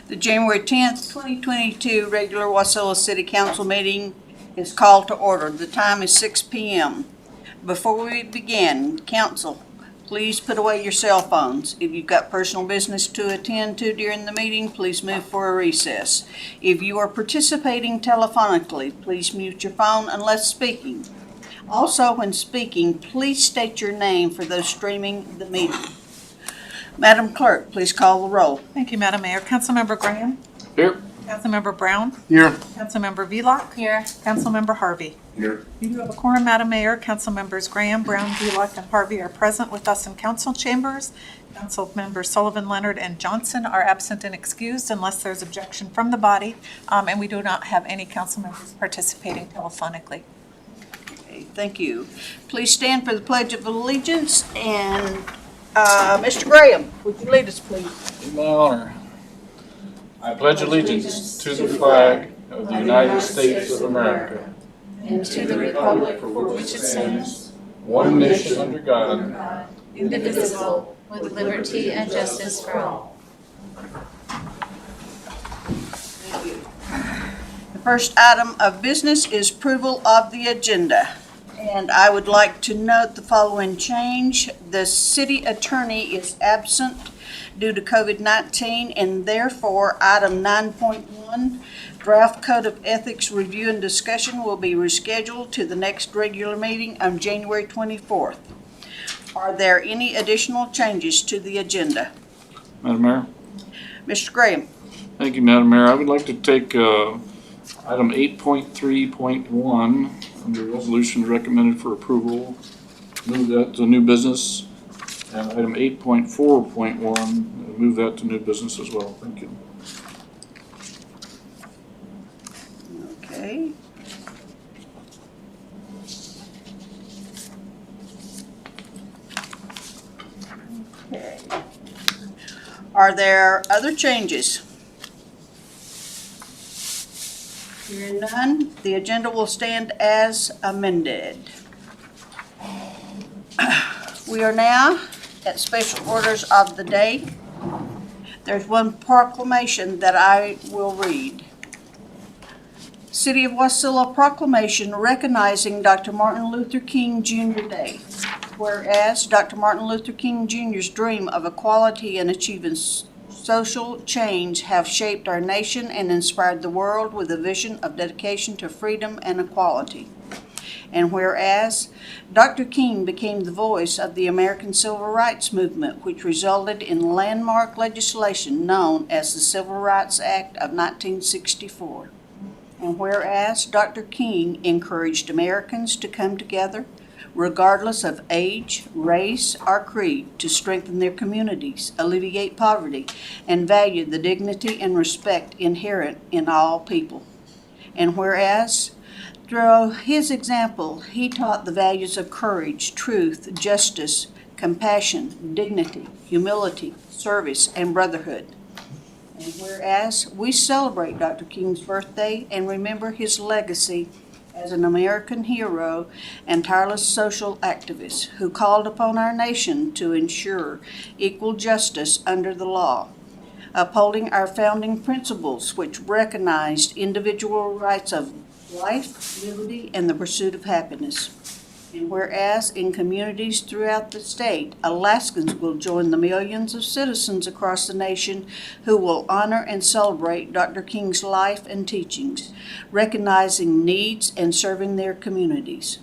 The January 10th, 2022 regular Wasilla City Council meeting is called to order. The time is 6 p.m. Before we begin, council, please put away your cell phones. If you've got personal business to attend to during the meeting, please move for a recess. If you are participating telephonically, please mute your phone unless speaking. Also, when speaking, please state your name for those streaming the meeting. Madam Clerk, please call the roll. Thank you, Madam Mayor. Councilmember Graham? Here. Councilmember Brown? Here. Councilmember Vlock? Here. Councilmember Harvey? Here. You do have a quorum, Madam Mayor. Councilmembers Graham, Brown, Vlock, and Harvey are present with us in council chambers. Council members Sullivan, Leonard, and Johnson are absent and excused unless there's objection from the body. And we do not have any council members participating telephonically. Okay, thank you. Please stand for the Pledge of Allegiance. And Mr. Graham, would you lead us, please? In my honor, I pledge allegiance to the flag of the United States of America And to the republic for which it stands, one nation under God, indivisible, with liberty and justice for all. The first item of business is approval of the agenda. And I would like to note the following change. The city attorney is absent due to COVID-19, and therefore item 9.1, draft code of ethics review and discussion, will be rescheduled to the next regular meeting on January 24th. Are there any additional changes to the agenda? Madam Mayor. Mr. Graham? Thank you, Madam Mayor. I would like to take item 8.3.1 under resolution recommended for approval, move that to new business, and item 8.4.1, move that to new business as well. Thank you. Okay. Okay. Are there other changes? Hearing none, the agenda will stand as amended. We are now at special orders of the day. There's one proclamation that I will read. City of Wasilla Proclamation recognizing Dr. Martin Luther King Jr. Day. Whereas Dr. Martin Luther King Jr.'s dream of equality and achieving social change have shaped our nation and inspired the world with a vision of dedication to freedom and equality. And whereas Dr. King became the voice of the American Civil Rights Movement, which resulted in landmark legislation known as the Civil Rights Act of 1964. And whereas Dr. King encouraged Americans to come together, regardless of age, race, or creed, to strengthen their communities, alleviate poverty, and value the dignity and respect inherent in all people. And whereas, through his example, he taught the values of courage, truth, justice, compassion, dignity, humility, service, and brotherhood. And whereas we celebrate Dr. King's birthday and remember his legacy as an American hero and tireless social activist who called upon our nation to ensure equal justice under the law, upholding our founding principles which recognized individual rights of life, liberty, and the pursuit of happiness. And whereas in communities throughout the state, Alaskans will join the millions of citizens across the nation who will honor and celebrate Dr. King's life and teachings, recognizing needs and serving their communities.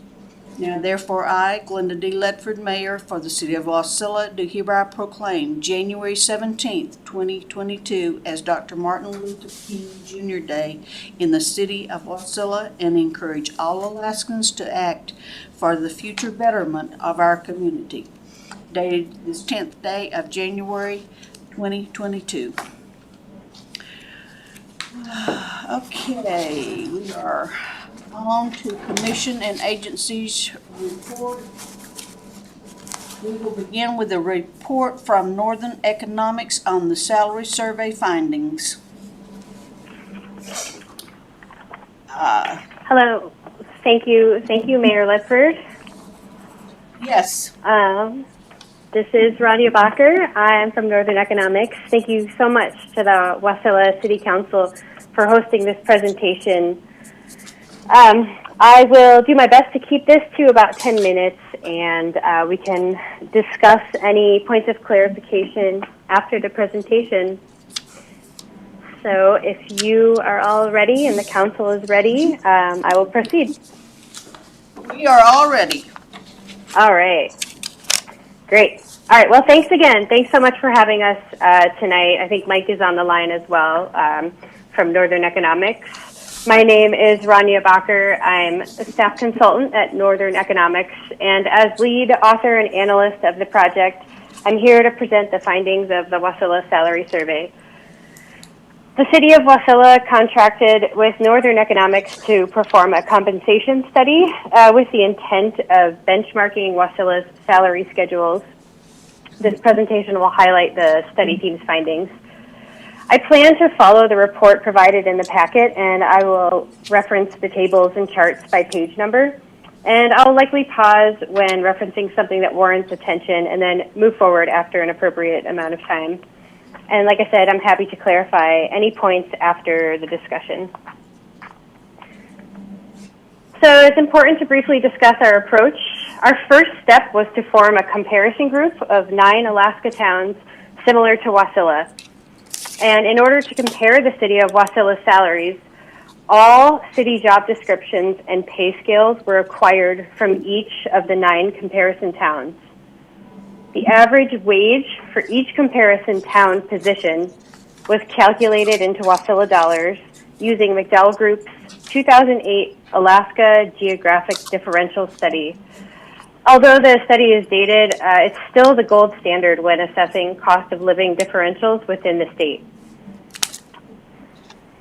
Now therefore I, Glenda D. Ledford, Mayor for the City of Wasilla, do hereby proclaim January 17th, 2022 as Dr. Martin Luther King Jr. Day in the City of Wasilla and encourage all Alaskans to act for the future betterment of our community. Dated this 10th day of January 2022. Okay, we are on to commission and agencies report. We will begin with a report from Northern Economics on the salary survey findings. Hello. Thank you, Mayor Ledford. Yes. This is Raniyah Bakr. I'm from Northern Economics. Thank you so much to the Wasilla City Council for hosting this presentation. I will do my best to keep this to about 10 minutes, and we can discuss any points of clarification after the presentation. So if you are all ready and the council is ready, I will proceed. We are all ready. All right. Great. All right. Well, thanks again. Thanks so much for having us tonight. I think Mike is on the line as well from Northern Economics. My name is Raniyah Bakr. I'm a staff consultant at Northern Economics, and as lead author and analyst of the project, I'm here to present the findings of the Wasilla Salary Survey. The City of Wasilla contracted with Northern Economics to perform a compensation study with the intent of benchmarking Wasilla's salary schedules. This presentation will highlight the study team's findings. I plan to follow the report provided in the packet, and I will reference the tables and charts by page number. And I'll likely pause when referencing something that warrants attention and then move forward after an appropriate amount of time. And like I said, I'm happy to clarify any points after the discussion. So it's important to briefly discuss our approach. Our first step was to form a comparison group of 9 Alaska towns similar to Wasilla. And in order to compare the City of Wasilla's salaries, all city job descriptions and pay scales were acquired from each of the 9 comparison towns. The average wage for each comparison town position was calculated into Wasilla dollars using McDowell Group's 2008 Alaska Geographic Differential Study. Although the study is dated, it's still the gold standard when assessing cost of living differentials within the state.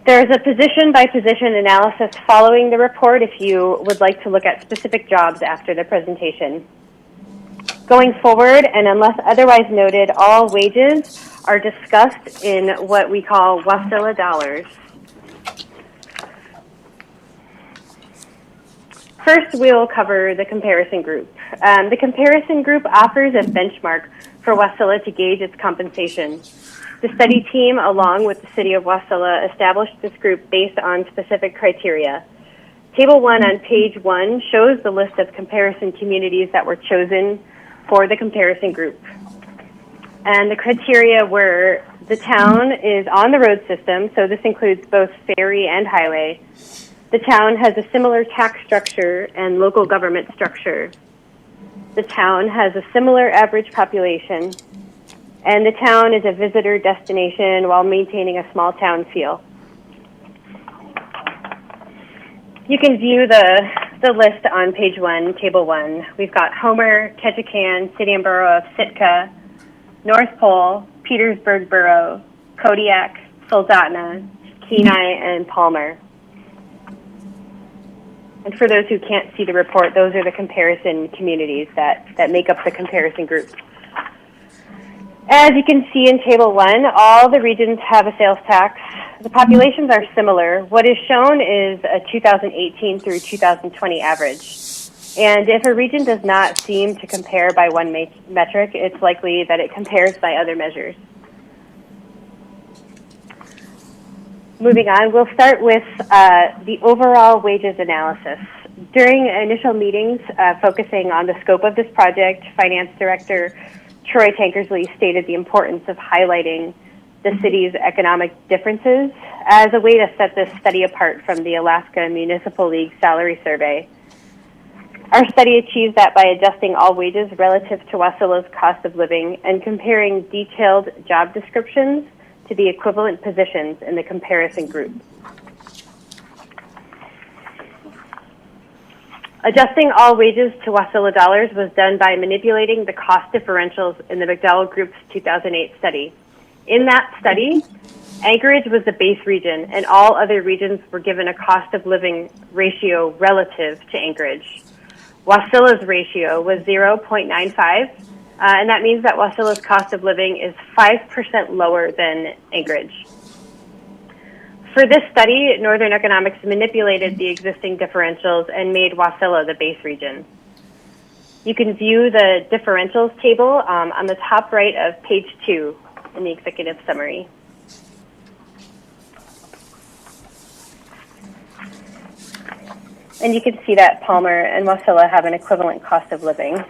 There's a position-by-position analysis following the report if you would like to look at specific jobs after the presentation. Going forward, and unless otherwise noted, all wages are discussed in what we call Wasilla dollars. First, we'll cover the comparison group. The comparison group offers a benchmark for Wasilla to gauge its compensation. The study team, along with the City of Wasilla, established this group based on specific criteria. Table 1 on page 1 shows the list of comparison communities that were chosen for the comparison group. And the criteria were the town is on the road system, so this includes both ferry and highway. The town has a similar tax structure and local government structure. The town has a similar average population. And the town is a visitor destination while maintaining a small town feel. You can view the list on page 1, table 1. We've got Homer, Ketchikan, City and Borough of Sitka, North Pole, Petersburg Borough, Kodiak, Soldotna, Kenai, and Palmer. And for those who can't see the report, those are the comparison communities that make up the comparison group. As you can see in Table 1, all the regions have a sales tax. The populations are similar. What is shown is a 2018 through 2020 average. And if a region does not seem to compare by one metric, it's likely that it compares by other measures. Moving on, we'll start with the overall wages analysis. During initial meetings focusing on the scope of this project, Finance Director Troy Tankersley stated the importance of highlighting the city's economic differences as a way to set this study apart from the Alaska Municipal League salary survey. Our study achieves that by adjusting all wages relative to Wasilla's cost of living and comparing detailed job descriptions to the equivalent positions in the comparison group. Adjusting all wages to Wasilla dollars was done by manipulating the cost differentials in the McDowell Group's 2008 study. In that study, Anchorage was the base region, and all other regions were given a cost of living ratio relative to Anchorage. Wasilla's ratio was 0.95, and that means that Wasilla's cost of living is 5% lower than Anchorage. For this study, Northern Economics manipulated the existing differentials and made Wasilla the base region. You can view the differentials table on the top right of page 2 in the executive summary. And you can see that Palmer and Wasilla have an equivalent cost of living.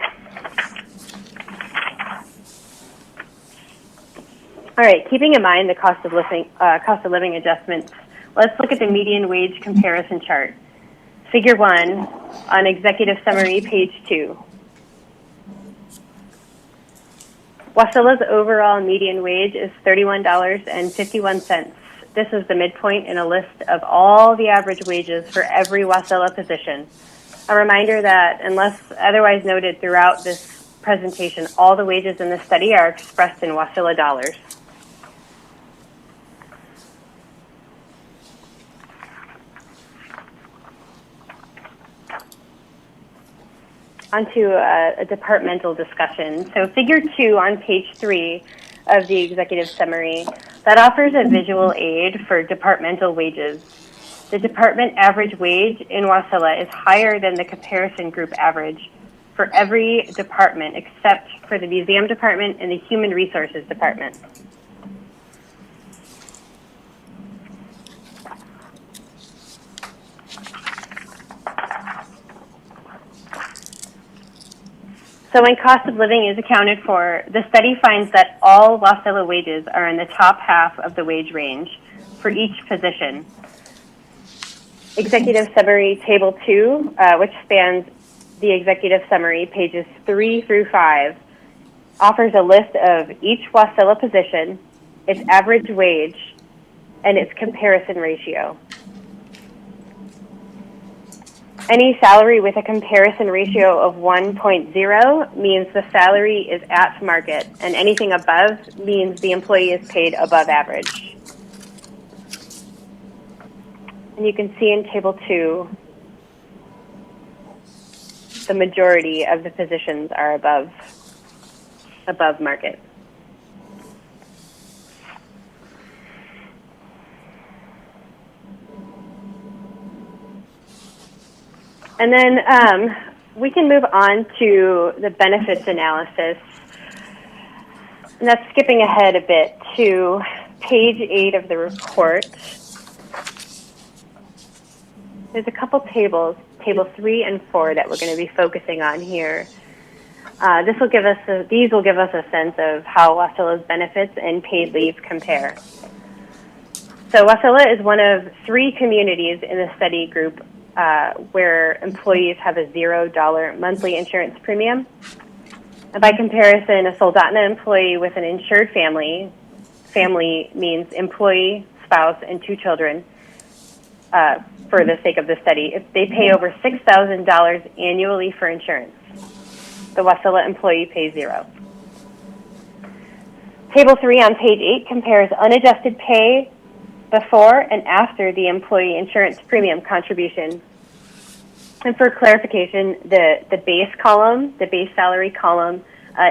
All right, keeping in mind the cost of living adjustments, let's look at the median wage comparison chart. Figure 1 on executive summary, page 2. Wasilla's overall median wage is $31.51. This is the midpoint in a list of all the average wages for every Wasilla position. A reminder that unless otherwise noted throughout this presentation, all the wages in the study are expressed in Wasilla dollars. Onto a departmental discussion. So figure 2 on page 3 of the executive summary, that offers a visual aid for departmental wages. The department average wage in Wasilla is higher than the comparison group average for every department except for the museum department and the human resources department. So when cost of living is accounted for, the study finds that all Wasilla wages are in the top half of the wage range for each position. Executive Summary Table 2, which spans the Executive Summary, pages 3 through 5, offers a list of each Wasilla position, its average wage, and its comparison ratio. Any salary with a comparison ratio of 1.0 means the salary is at market, and anything above means the employee is paid above average. And you can see in Table 2, the majority of the positions are above market. And then we can move on to the benefits analysis. And that's skipping ahead a bit to page 8 of the report. There's a couple tables, table 3 and 4, that we're going to be focusing on here. These will give us a sense of how Wasilla's benefits and paid leave compare. So Wasilla is one of 3 communities in the study group where employees have a $0 monthly insurance premium. And by comparison, a Soldotna employee with an insured family means employee, spouse, and 2 children, for the sake of the study, if they pay over $6,000 annually for insurance. The Wasilla employee pays 0. Table 3 on page 8 compares unadjusted pay before and after the employee insurance premium contribution. And for clarification, the base column, the base salary column,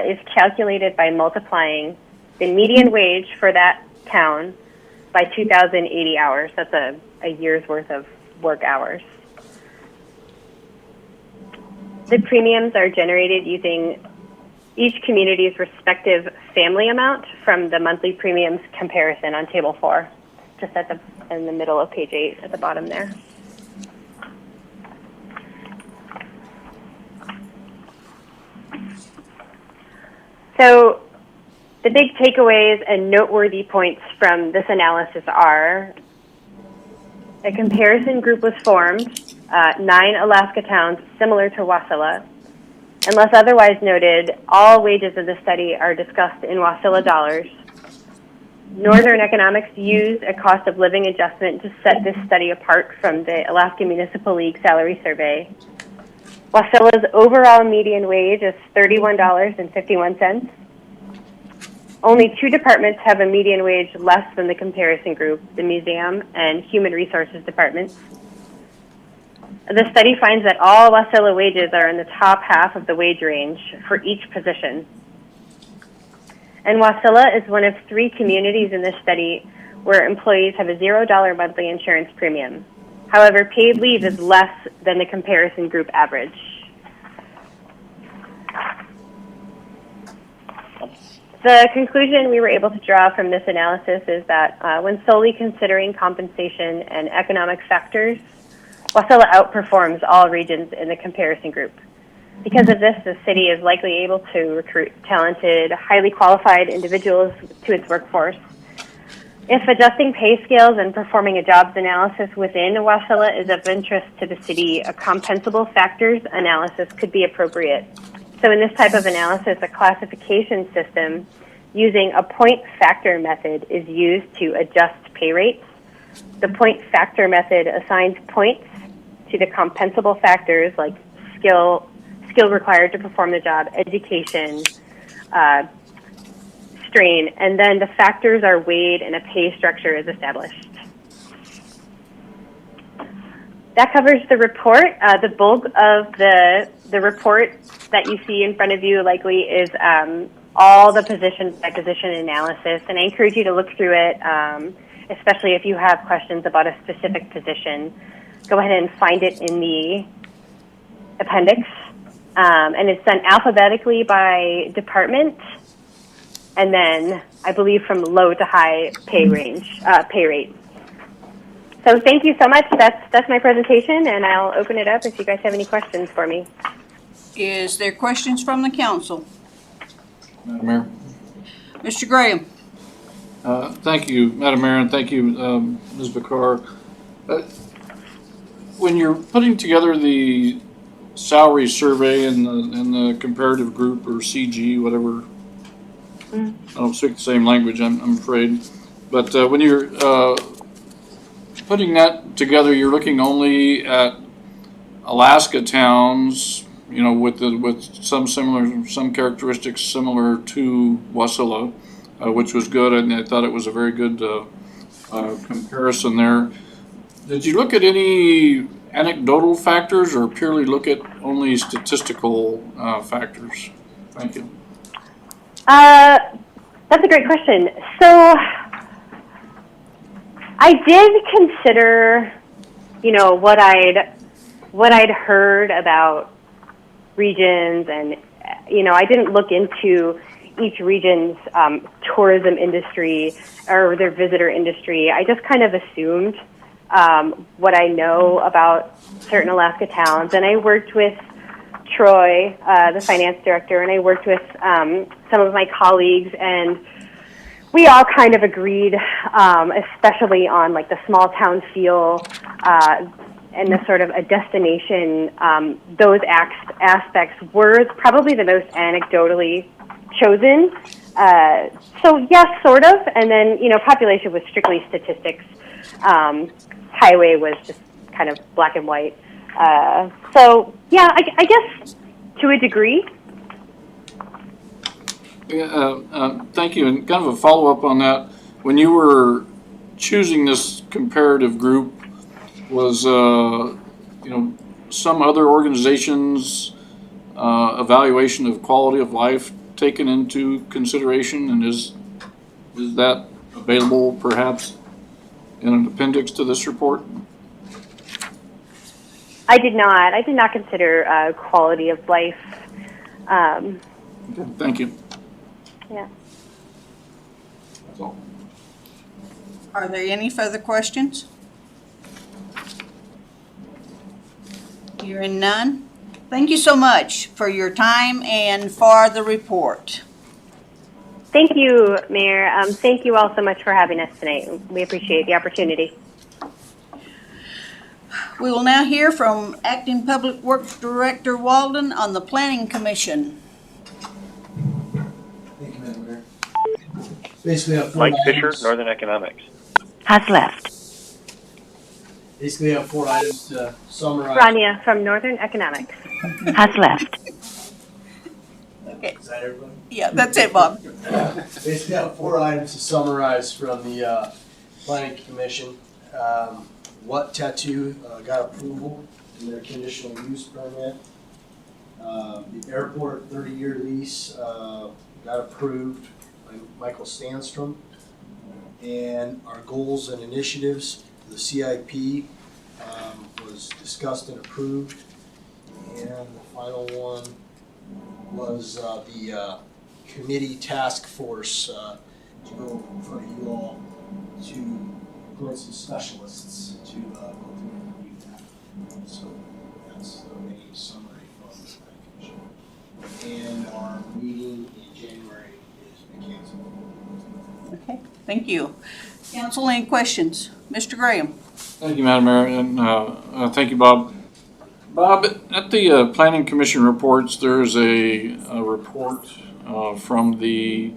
is calculated by multiplying the median wage for that town by 2,080 hours. That's a year's worth of work hours. The premiums are generated using each community's respective family amount from the monthly premiums comparison on Table 4, just in the middle of page 8 at the bottom there. So the big takeaways and noteworthy points from this analysis are: a comparison group was formed, 9 Alaska towns similar to Wasilla. Unless otherwise noted, all wages of the study are discussed in Wasilla dollars. Northern Economics used a cost of living adjustment to set this study apart from the Alaska Municipal League salary survey. Wasilla's overall median wage is $31.51. Only 2 departments have a median wage less than the comparison group, the museum and human resources departments. The study finds that all Wasilla wages are in the top half of the wage range for each position. And Wasilla is one of 3 communities in this study where employees have a $0 monthly insurance premium. However, paid leave is less than the comparison group average. The conclusion we were able to draw from this analysis is that when solely considering compensation and economic factors, Wasilla outperforms all regions in the comparison group. Because of this, the city is likely able to recruit talented, highly qualified individuals to its workforce. If adjusting pay scales and performing a jobs analysis within Wasilla is of interest to the city, a compensable factors analysis could be appropriate. So in this type of analysis, a classification system using a point factor method is used to adjust pay rates. The point factor method assigns points to the compensable factors like skill required to perform the job, education, strain, and then the factors are weighed and a pay structure is established. That covers the report. The bulk of the report that you see in front of you likely is all the position by position analysis, and I encourage you to look through it, especially if you have questions about a specific position. Go ahead and find it in the appendix, and it's done alphabetically by department, and then I believe from low to high pay rate. So thank you so much. That's my presentation, and I'll open it up if you guys have any questions for me. Is there questions from the council? Madam Mayor. Mr. Graham? Thank you, Madam Mayor, and thank you, Ms. Bakr. When you're putting together the salary survey and the comparative group or CG, whatever, I don't speak the same language, I'm afraid, but when you're putting that together, you're looking only at Alaska towns, you know, with some characteristics similar to Wasilla, which was good, and I thought it was a very good comparison there. Did you look at any anecdotal factors or purely look at only statistical factors? Thank you. That's a great question. So I did consider, you know, what I'd heard about regions, and you know, I didn't look into each region's tourism industry or their visitor industry. I just kind of assumed what I know about certain Alaska towns, and I worked with Troy, the finance director, and I worked with some of my colleagues, and we all kind of agreed, especially on like the small town feel and the sort of a destination. Those aspects were probably the most anecdotally chosen. So yes, sort of, and then you know, population was strictly statistics. Highway was just kind of black and white. So yeah, I guess to a degree. Thank you. And kind of a follow-up on that, when you were choosing this comparative group, was you know, some other organizations' evaluation of quality of life taken into consideration, and is that available perhaps in an appendix to this report? I did not consider quality of life. Okay, thank you. Yeah. That's all. Are there any further questions? Hearing none. Thank you so much for your time and for the report. Thank you, Mayor. Thank you all so much for having us tonight. We appreciate the opportunity. We will now hear from Acting Public Works Director Walden on the Planning Commission. Thank you, Madam Mayor. Basically, I have four Mike Fisher, items. Northern Economics. Has left. Basically, I have 4 items to summarize. Raniyah from Northern Economics. Has left. Okay. Is that everybody? Yeah, that's it, Bob. Basically, I have 4 items to summarize from the Planning Commission. What tattoo got approval in their conditional use permit? The airport 30-year lease got approved by Michael Sandstrom. And our goals and initiatives, the CIP was discussed and approved. And the final one was the committee task force to go in front of you all to appoint some specialists to go through and review that. So that's the main summary from the planning commission. And our meeting in January is canceled. Okay, thank you. Council, any questions? Mr. Graham? Thank you, Madam Mayor, and thank you, Bob. Bob, at the Planning Commission reports, there's a report from the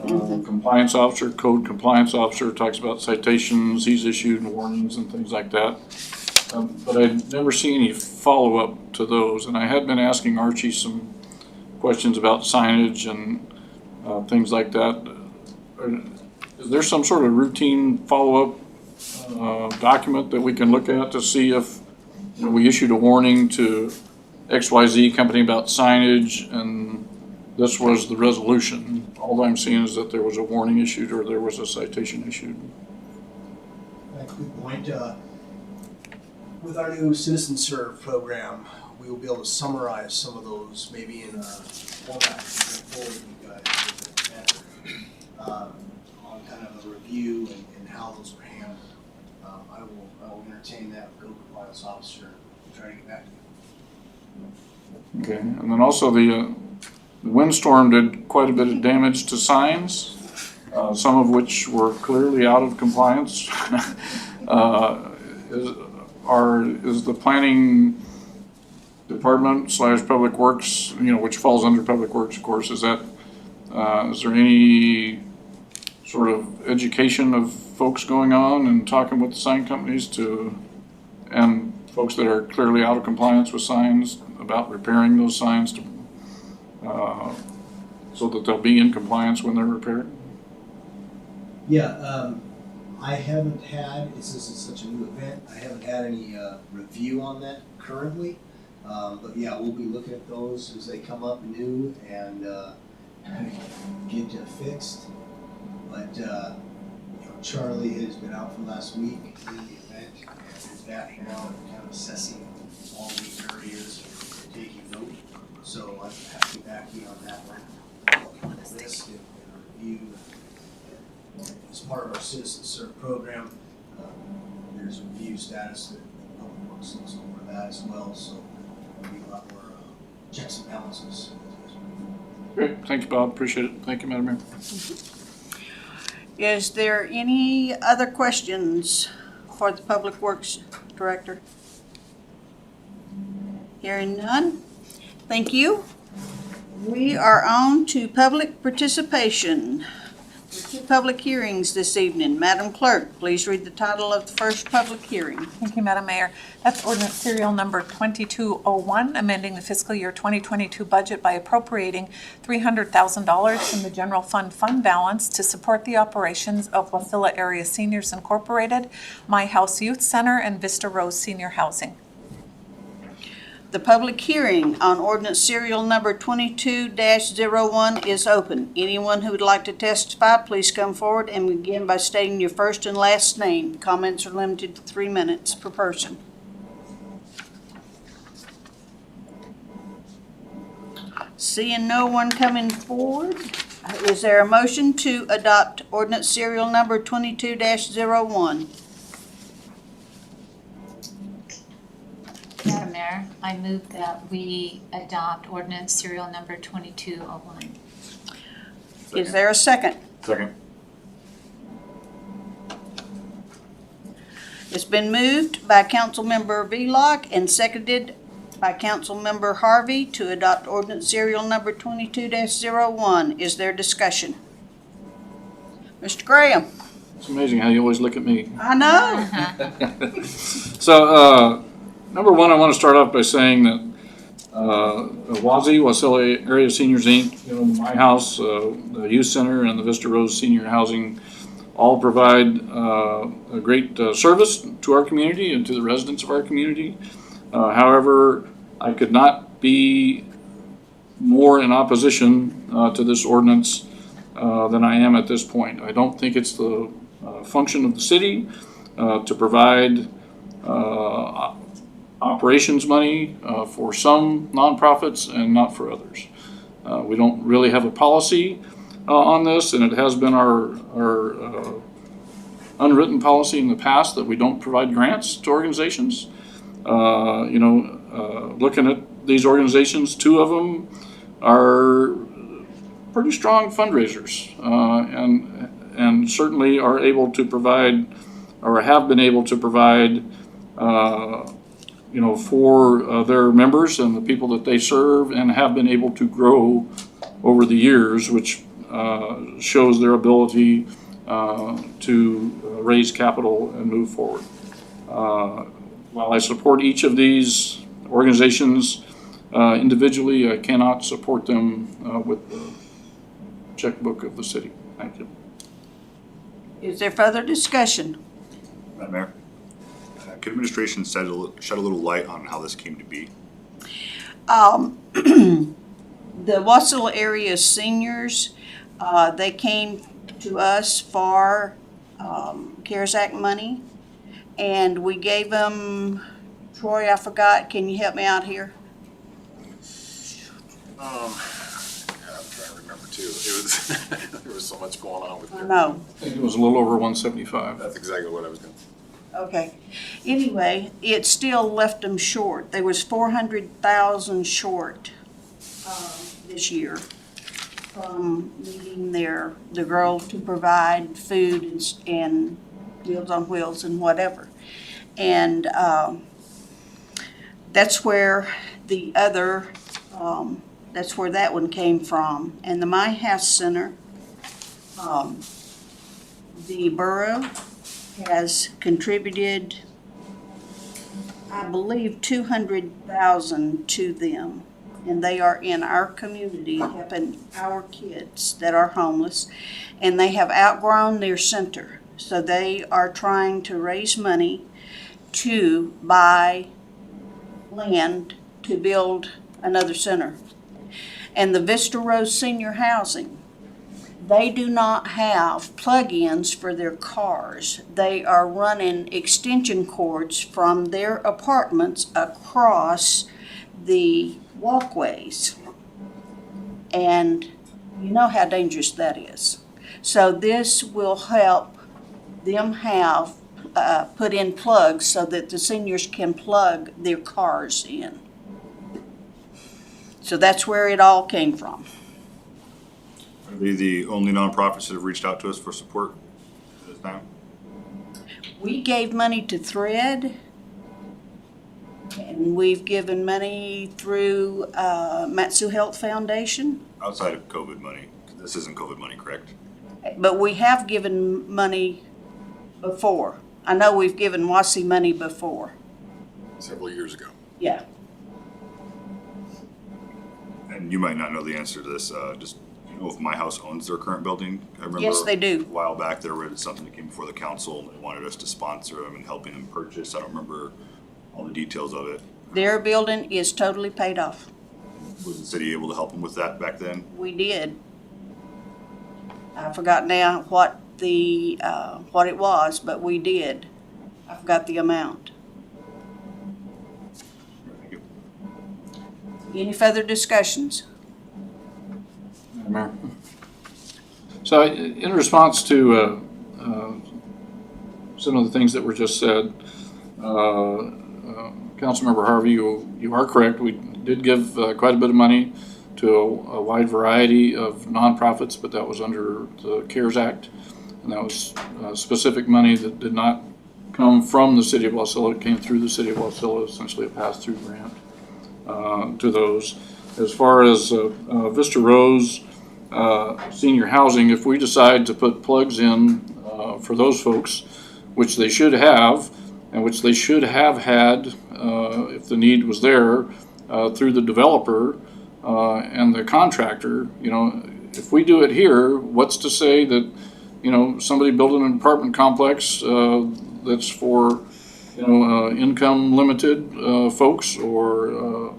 compliance officer, code compliance officer, talks about citations he's issued and warnings and things like that. But I'd never seen any follow-up to those, and I had been asking Archie some questions about signage and things like that. Is there some sort of routine follow-up document that we can look at to see if we issued a warning to XYZ company about signage and this was the resolution? All I'm seeing is that there was a warning issued or there was a citation issued. That's a good point. With our new Citizen Serve program, we will be able to summarize some of those maybe in a format to bring forward to you guys a bit better, on kind of a review and how those were handled. I will entertain that with code compliance officer and try to get back to you. Okay, and then also the windstorm did quite a bit of damage to signs, some of which were clearly out of compliance. Is the planning department / Public Works, which falls under Public Works, of course, is there any sort of education of folks going on and talking with the sign companies and folks that are clearly out of compliance with signs about repairing those signs so that they'll be in compliance when they're repaired? Yeah, I haven't had, since it's such a new event, I haven't had any review on that currently. But yeah, we'll be looking at those as they come up new and get fixed. But Charlie has been out for the last week in the event and is back now and kind of assessing all the areas and taking note. So I'm happy backing on that one. List and review. As part of our Citizen Serve program, there's a review status that Public Works looks over that as well. So there'll be a lot more checks and balances. Great, thank you, Bob, appreciate it. Thank you, Madam Mayor. Is there any other questions for the Public Works Director? Hearing none, thank you. We are on to public participation. There are 2 public hearings this evening. Madam Clerk, please read the title of the first public hearing. Thank you, Madam Mayor. That's ordinance serial number 2201, amending the fiscal year 2022 budget by appropriating $300,000 from the general fund balance to support the operations of Wasilla Area Seniors Incorporated, My House Youth Center, and Vista Rose Senior Housing. The public hearing on ordinance serial number 22-01 is open. Anyone who would like to testify, please come forward and begin by stating your first and last name. Comments are limited to 3 minutes per person. Seeing no one coming forward, is there a motion to adopt ordinance serial number 22-01? Madam Mayor, I move that we adopt ordinance serial number 2201. Is there a second? Second. It's been moved by Councilmember Vlock and seconded by Councilmember Harvey to adopt ordinance serial number 22-01. Is there discussion? Mr. Graham? It's amazing how you always look at me. I know. So, number one, I want to start off by saying that Wasilla Area Seniors Inc., My House, the Youth Center, and the Vista Rose Senior Housing all provide a great service to our community and to the residents of our community. However, I could not be more in opposition to this ordinance than I am at this point. I don't think it's the function of the city to provide operations money for some nonprofits and not for others. We don't really have a policy on this, and it has been our unwritten policy in the past that we don't provide grants to organizations. Looking at these organizations, 2 of them are pretty strong fundraisers, and certainly are able to provide, or have been able to provide, for their members and the people that they serve, and have been able to grow over the years, which shows their ability to raise capital and move forward. While I support each of these organizations individually, I cannot support them with the checkbook of the city. Thank you. Is there further discussion? Madam Mayor, could administration shed a little light on how this came to be? The Wasilla area seniors, they came to us for CARES Act money, and we gave them, Troy, I forgot, can you help me out here? I'm trying to remember too. It was there was so much going on with I it. know. I think it was a little over 175. That's exactly what I was going to. Okay. Anyway, it still left them short. There was 400,000 short this year from meeting the goal to provide food and Meals on Wheels and whatever. And that's where the other, that's where that one came from. And the My House Center, the borough has contributed, I believe, 200,000 to them. And they are in our community helping our kids that are homeless. And they have outgrown their center. So they are trying to raise money to buy land to build another center. And the Vista Rose Senior Housing, they do not have plug-ins for their cars. They are running extension cords from their apartments across the walkways. And you know how dangerous that is. So this will help them have put in plugs so that the seniors can plug their cars in. So that's where it all came from. Are they the only nonprofits that have reached out to us for support at this time? We gave money to Thread, and we've given money through Matsu Health Foundation, Outside of COVID money. This isn't COVID money, correct? but we have given money before. I know we've given WASI money before. Several years ago. Yeah. And you might not know the answer to this. Just you know if My House owns their current building? I remember Yes, they do. A while back there was something that came before the council. And they wanted us to sponsor them and helping them purchase. I don't remember all the details of it. Their building is totally paid off. Was the city able to help them with that back then? We did. I forgot now what it was, but we did. I forgot the amount. Thank you. Any further discussions? Mayor. So in response to some of the things that were just said, Councilmember Harvey, you are correct. We did give quite a bit of money to a wide variety of nonprofits, but that was under the CARES Act. And that was specific money that did not come from the city of Wasilla. It came through the city of Wasilla, essentially a pass-through grant to those. As far as Vista Rose senior housing, if we decide to put plugs in for those folks, which they should have, and which they should have had if the need was there through the developer and the contractor, if we do it here, what's to say that, somebody building an apartment complex that's for, income limited folks or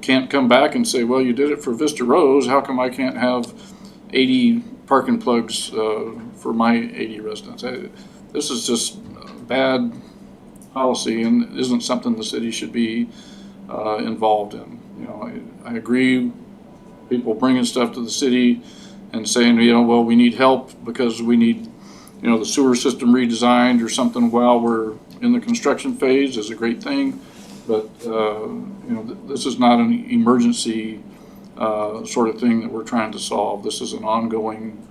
can't come back and say, well, you did it for Vista Rose, how come I can't have 80 parking plugs for my 80 residents? This is just bad policy and isn't something the city should be involved in. I agree people bringing stuff to the city and saying, well, we need help because we need, the sewer system redesigned or something while we're in the construction phase is a great thing. But, this is not an emergency sort of thing that we're trying to solve. This is an ongoing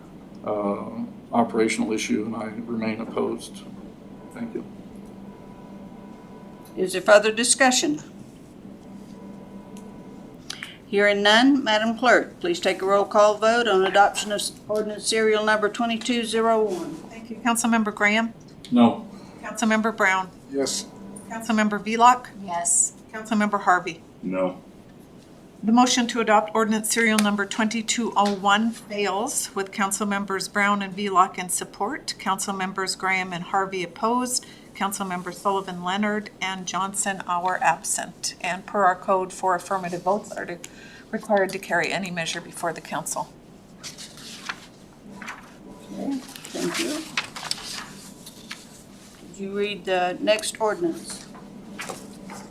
operational issue, and I remain opposed. Thank you. Is there further discussion? Hearing none, Madam Clerk, please take a roll call vote on adoption of ordinance serial number 2201. Thank you. Councilmember Graham? No. Councilmember Brown? Yes. Councilmember Velock? Yes. Councilmember Harvey? No. The motion to adopt ordinance serial number 2201 fails with Councilmembers Brown and Velock in support, Councilmembers Graham and Harvey opposed, Councilmember Sullivan Leonard and Johnson are absent. And per our code, 4 affirmative votes are required to carry any measure before the council. Okay, thank you. Could you read the next ordinance?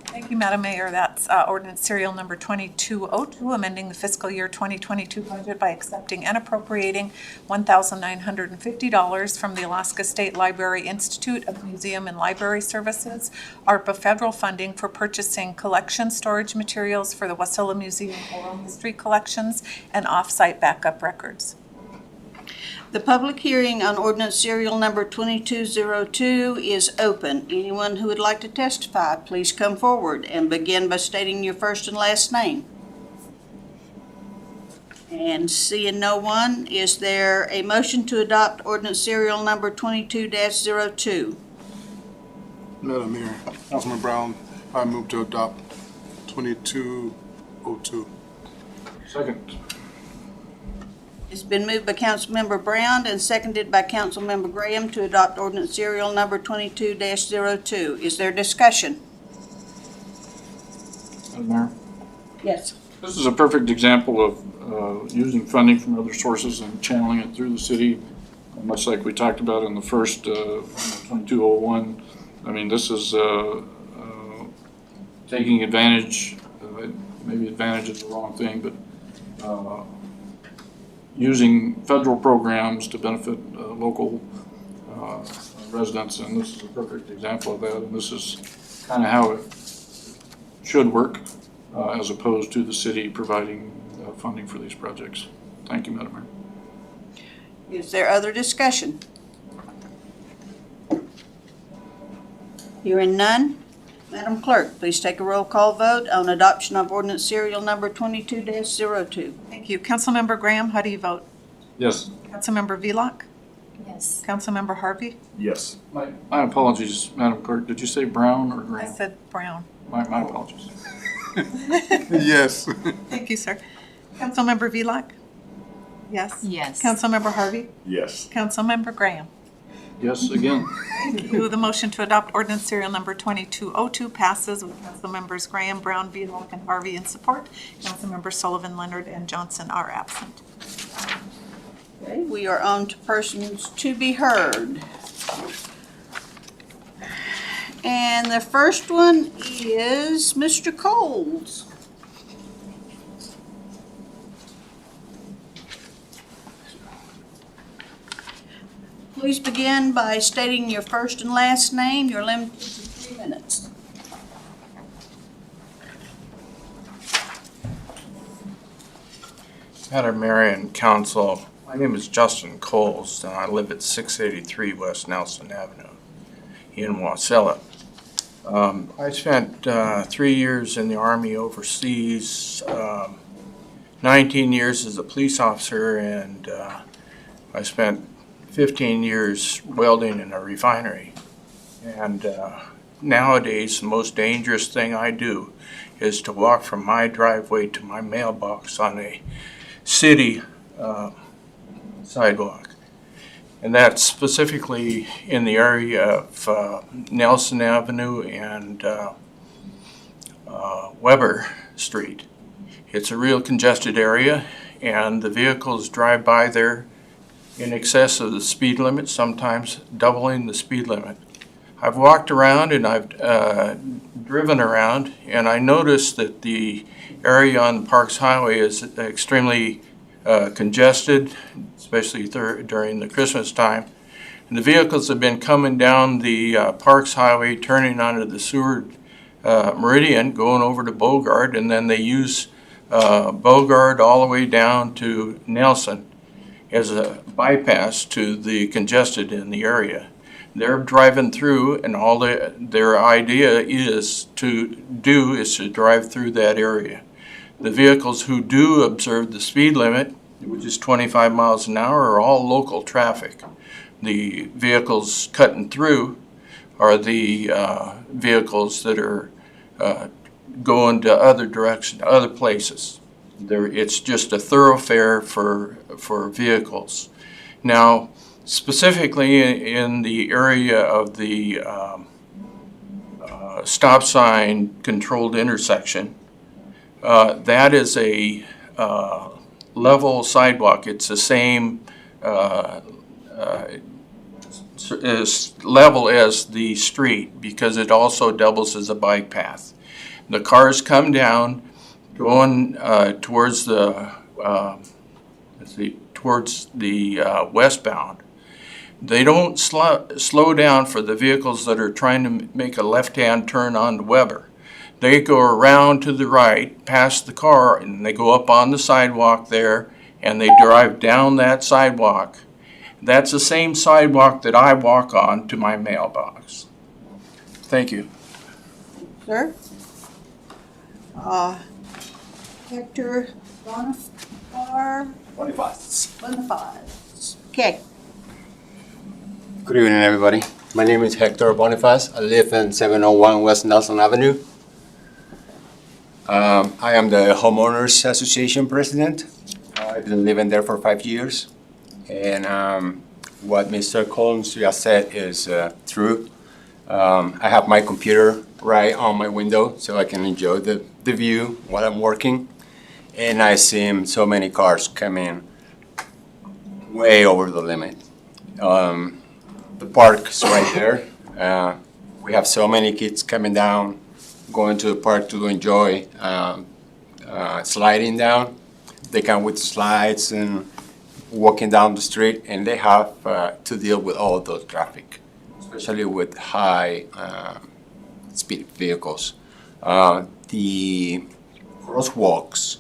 Thank you, Madam Mayor. That's ordinance serial number 2202, amending the fiscal year 2022 budget by accepting and appropriating $1,950 from the Alaska State Library Institute of Museum and Library Services, ARPA federal funding for purchasing collection storage materials for the Wasilla Museum oral history collections and off-site backup records. The public hearing on ordinance serial number 2202 is open. Anyone who would like to testify, please come forward and begin by stating your first and last name. And seeing no one, is there a motion to adopt ordinance serial number 22-02? Madam Mayor, Councilman Brown, I move to adopt 2202. Second. It's been moved by Councilmember Brown and seconded by Councilmember Graham to adopt ordinance serial number 22-02. Is there discussion? Madam Mayor. Yes. This is a perfect example of using funding from other sources and channeling it through the city, much like we talked about in the first 2201. I mean, this is taking advantage, maybe advantage is the wrong thing, but using federal programs to benefit local residents, and this is a perfect example of that, and this is kind of how it should work, as opposed to the city providing funding for these projects. Thank you, Madam Mayor. Is there other discussion? Hearing none, Madam Clerk, please take a roll call vote on adoption of ordinance serial number 22-02. Thank you. Councilmember Graham, how do you vote? Yes. Councilmember Velock? Yes. Councilmember Harvey? Yes. My apologies, Madam Clerk. Did you say Brown or I Graham? said Brown. My apologies. Yes. Thank you, sir. Councilmember Velock? Yes. Yes. Councilmember Harvey? Yes. Councilmember Graham? Yes, again. Thank you. The motion to adopt ordinance serial number 2202 passes with Councilmembers Graham, Brown, Velock, and Harvey in support. Councilmembers Sullivan, Leonard, and Johnson are absent. Okay, we are on to persons to be heard. And the first one is Mr. Coles. Please begin by stating your first and last name. You're limited to 3 minutes. Madam Mayor and Council, my name is Justin Coles, and I live at 683 West Nelson Avenue in Wasilla. I spent 3 years in the Army overseas, 19 years as a police officer, and I spent 15 years welding in a refinery. And nowadays, the most dangerous thing I do is to walk from my driveway to my mailbox on a city sidewalk. And that's specifically in the area of Nelson Avenue and Weber Street. It's a real congested area, and the vehicles drive by there in excess of the speed limit, sometimes doubling the speed limit. I've walked around and I've driven around, and I noticed that the area on Parks Highway is extremely congested, especially during the Christmas time. And the vehicles have been coming down the Parks Highway, turning onto the Seward Meridian, going over to Bogard, and then they use Bogard all the way down to Nelson as a bypass to the congested in the area. They're driving through, and all their idea is to drive through that area. The vehicles who do observe the speed limit, which is 25 miles an hour, are all local traffic. The vehicles cutting through are the vehicles that are going to other directions, other places. It's just a thoroughfare for vehicles. Now, specifically in the area of the stop sign controlled intersection, that is a level sidewalk. It's the same level as the street because it also doubles as a bike path. The cars come down going towards the westbound. They don't slow down for the vehicles that are trying to make a left-hand turn onto Weber. They go around to the right, past the car, and they go up on the sidewalk there, and they drive down that sidewalk. That's the same sidewalk that I walk on to my mailbox. Thank you. Sir? Hector Boniface. Okay. Good evening, everybody. My name is Hector Boniface. I live in 701 West Nelson Avenue. I am the Homeowners Association president. I've been living there for 5 years. And what Mr. Collins just said is true. I have my computer right on my window so I can enjoy the view while I'm working. And I see so many cars coming way over the limit. The park is right there. We have so many kids coming down, going to the park to enjoy sliding down. They come with slides and walking down the street, and they have to deal with all of those traffic, especially with high speed vehicles. The crosswalks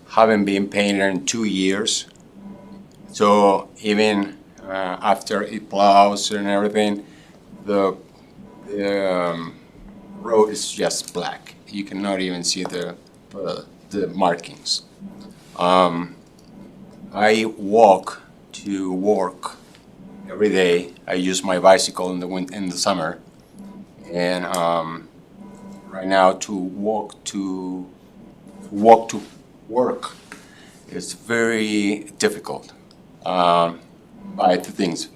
haven't been painted in 2 years, so even after it plows and everything, the road is just black. You cannot even see the markings. I walk to work every day. I use my bicycle in the summer, and right now to walk to work is very difficult. By two things.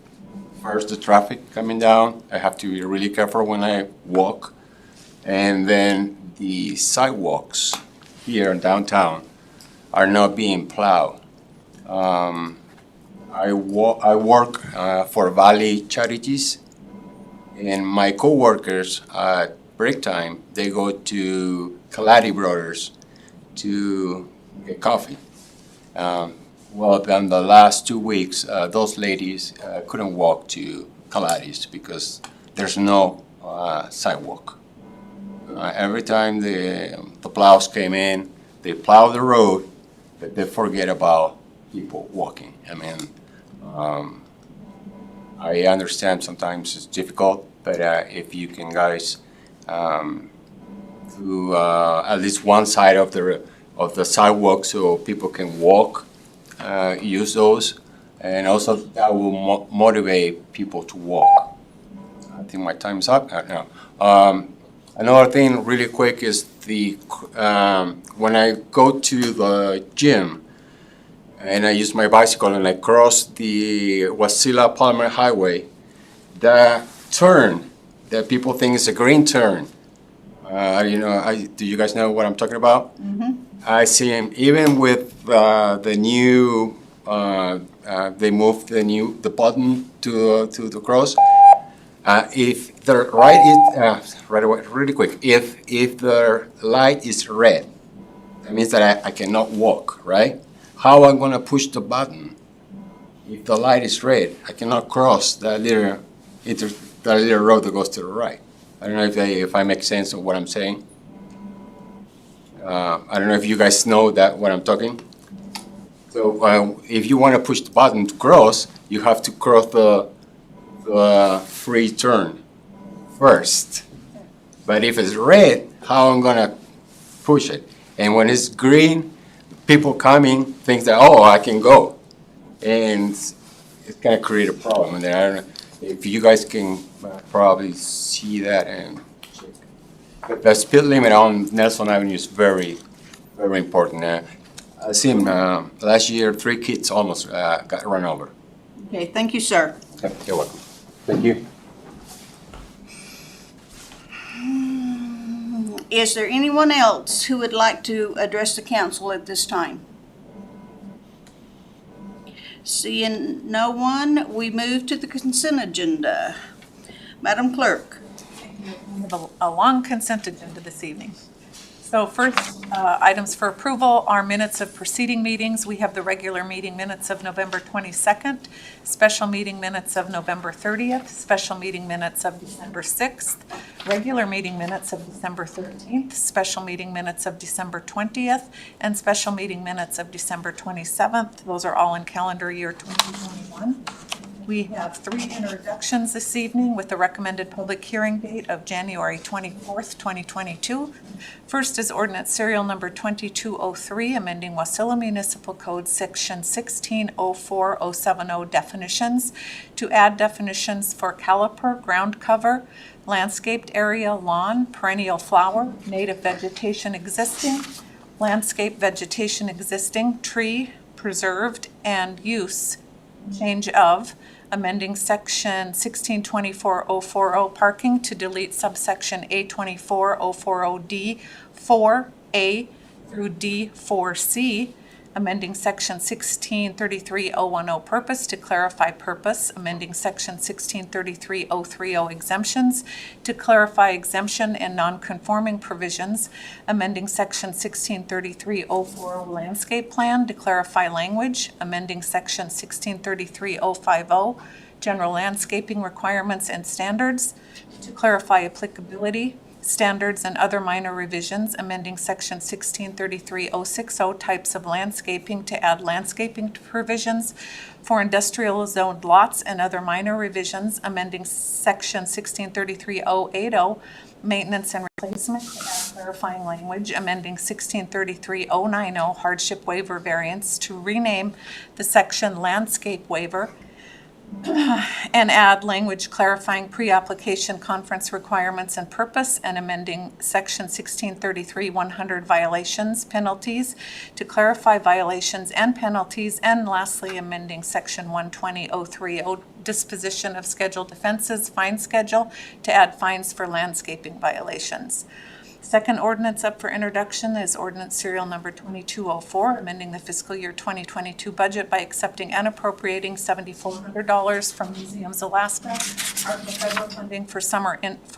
First, the traffic coming down. I have to be really careful when I walk. And then the sidewalks here in downtown are not being plowed. I work for Valley Charities, and my coworkers at break time, they go to Kaladi Brothers to get coffee. Well, then the last 2 weeks, those ladies couldn't walk to Kaladi's because there's no sidewalk. Every time the plows came in, they plow the road, but they forget about people walking. I mean, I understand sometimes it's difficult, but if you can, guys, do at least one side of the sidewalk so people can walk, use those, and also that will motivate people to walk. I think my time's up now. Another thing really quick is when I go to the gym and I use my bicycle and I cross the Wasilla Palmer Highway, the turn that people think is a green turn, do you guys know what I'm talking about? Mm-hmm. I see him even with the new. They moved the button to the cross. If the light is, right away, really quick, if the light is red, that means that I cannot walk, right? How I'm gonna push the button? If the light is red, I cannot cross that little road that goes to the right. I don't know if I make sense of what I'm saying. I don't know if you guys know what I'm talking. So if you want to push the button to cross, you have to cross the free turn first. But if it's red, how I'm gonna push it? And when it's green, people coming think that, oh, I can go. And it's gonna create a problem. And then I don't know if you guys can probably see that. And the speed limit on Nelson Avenue is very, very important. I see last year 3 kids almost got run over. Okay, thank you, sir. You're welcome. Thank you. Is there anyone else who would like to address the council at this time? Seeing no one, we move to the consent agenda. Madam Clerk. We have a long consent agenda this evening. So first, items for approval are minutes of preceding meetings. We have the regular meeting minutes of November 22nd, special meeting minutes of November 30th, special meeting minutes of December 6th, regular meeting minutes of December 13th, special meeting minutes of December 20th, and special meeting minutes of December 27th. Those are all in calendar year 2021. We have 3 introductions this evening with the recommended public hearing date of January 24th, 2022. First is ordinance serial number 2203, amending Wasilla Municipal Code Section 1604070 definitions to add definitions for caliper, ground cover, landscaped area, lawn, perennial flower, native vegetation existing, landscape vegetation existing, tree, preserved, and use, change of, amending section 1624.040 parking to delete subsection A24.040D 4A through D4C, amending section 1633.010 purpose to clarify purpose, amending section 1633.030 exemptions to clarify exemption and non-conforming provisions, amending section 1633.040 landscape plan to clarify language, amending section 1633.050 general landscaping requirements and standards to clarify applicability, standards, and other minor revisions, amending section 1633.060 types of landscaping to add landscaping provisions for industrial zoned lots and other minor revisions, amending section 1633.080 maintenance and replacement to add clarifying language, amending 1633.090 hardship waiver variance to rename the section landscape waiver and add language clarifying pre-application conference requirements and purpose, and amending section 1633.100 violations, penalties to clarify violations and penalties, and lastly amending section 120.030 disposition of scheduled offenses, fine schedule to add fines for landscaping violations. Second ordinance up for introduction is ordinance serial number 2204, amending the fiscal year 2022 budget by accepting and appropriating $7,400 from Museums Alaska, ARPA federal funding for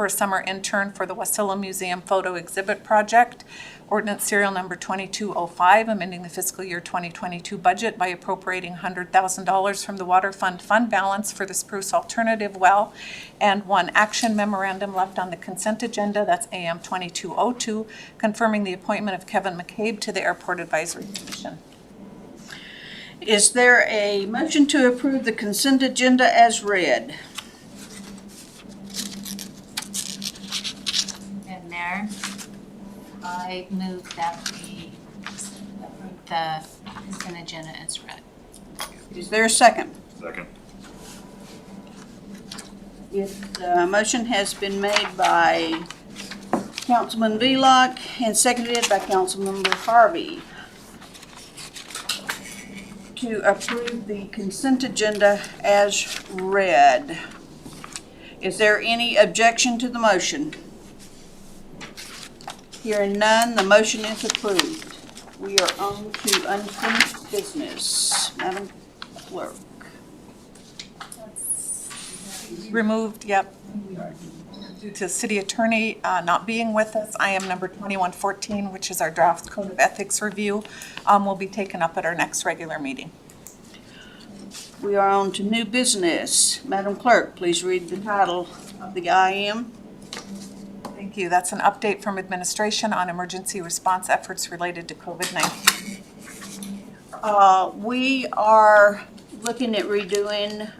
a summer intern for the Wasilla Museum Photo Exhibit Project. Ordinance serial number 2205, amending the fiscal year 2022 budget by appropriating $100,000 from the Water Fund fund balance for the Spruce Alternative Well, and one action memorandum left on the consent agenda, that's AM 2202, confirming the appointment of Kevin McCabe to the Airport Advisory Commission. Is there a motion to approve the consent agenda as read? And Mayor, I move that we approve the consent agenda as read. Is there a second? Second. If the motion has been made by Councilman Velock and seconded by Councilmember Harvey to approve the consent agenda as read. Is there any objection to the motion? Hearing none, the motion is approved. We are on to unfinished business. Madam Clerk. removed, yep, due to city attorney not being with us. Item number 2114, which is our draft code of ethics review, will be taken up at our next regular meeting. We are on to new business. Madam Clerk, please read the title of the IM. Thank you. That's an update from administration on emergency response efforts related to COVID-19. We are looking at redoing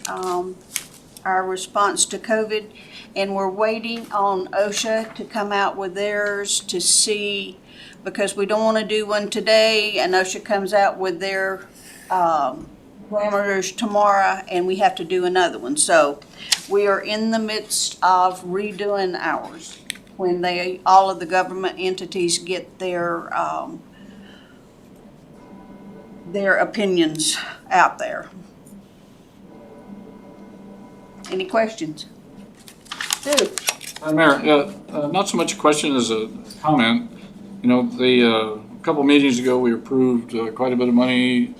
our response to COVID, and we're waiting on OSHA to come out with theirs to see, because we don't want to do one today and OSHA comes out with their parameters tomorrow and we have to do another one. So we are in the midst of redoing ours when all of the government entities get their opinions out there. Any questions? Dude. Mayor, not so much a question as a comment. You know, a couple meetings ago, we approved quite a bit of money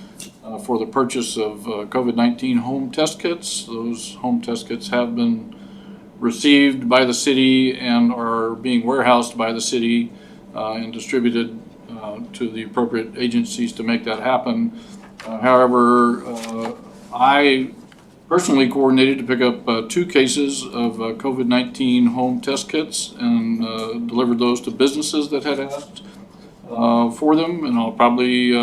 for the purchase of COVID-19 home test kits. Those home test kits have been received by the city and are being warehoused by the city and distributed to the appropriate agencies to make that happen. However, I personally coordinated to pick up 2 cases of COVID-19 home test kits and delivered those to businesses that had asked for them. And I'll probably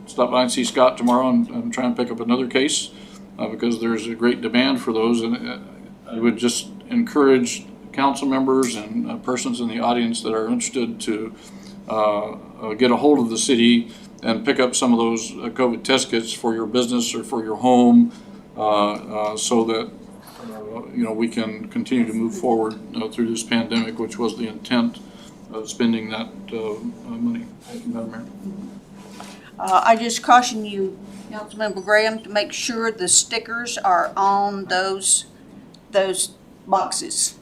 stop by and see Scott tomorrow and try and pick up another case because there's a great demand for those. And I would just encourage council members and persons in the audience that are interested to get a hold of the city and pick up some of those COVID test kits for your business or for your home so that we can continue to move forward through this pandemic, which was the intent of spending that money. Thank you, Madam Mayor. I just caution you, Councilmember Graham, to make sure the stickers are on those boxes.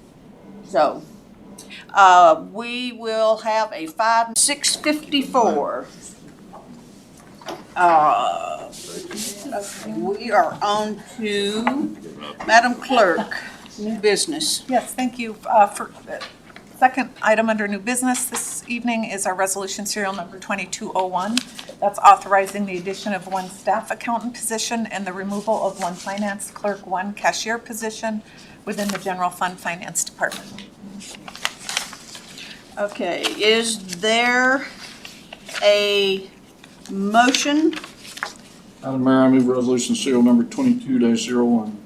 So we will have a 6:54. We are on to Madam Clerk, new business. Yes, thank you. For the second item under new business this evening is our resolution serial number 2201. That's authorizing the addition of 1 staff accountant position and the removal of 1 finance clerk, 1 cashier position within the general fund finance department. Okay, is there a motion? Madam Mayor, I move resolution serial number 22-01.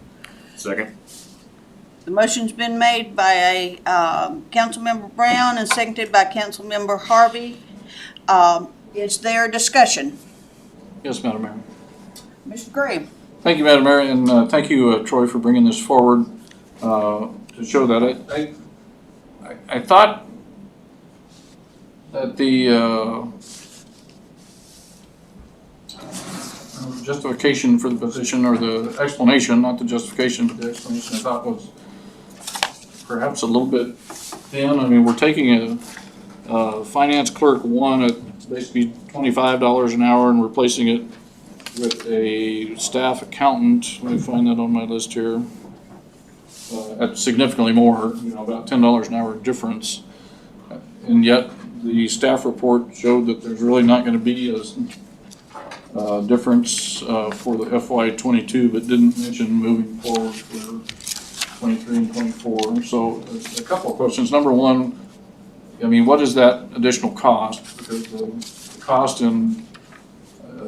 Second? The motion's been made by Councilmember Brown and seconded by Councilmember Harvey. Is there discussion? Yes, Madam Mayor. Mr. Graham? Thank you, Madam Mayor, and thank you, Troy, for bringing this forward to show that. I thought that the justification for the position, or the explanation, not the justification, but the explanation, I thought was perhaps a little bit thin. I mean, we're taking a finance clerk 1 at basically $25 an hour and replacing it with a staff accountant. Let me find that on my list here. At significantly more, about $10 an hour difference. And yet the staff report showed that there's really not going to be a difference for the FY22, but didn't mention moving forward for 23 and 24. So a couple of questions. Number one, I mean, what is that additional cost? Because the cost in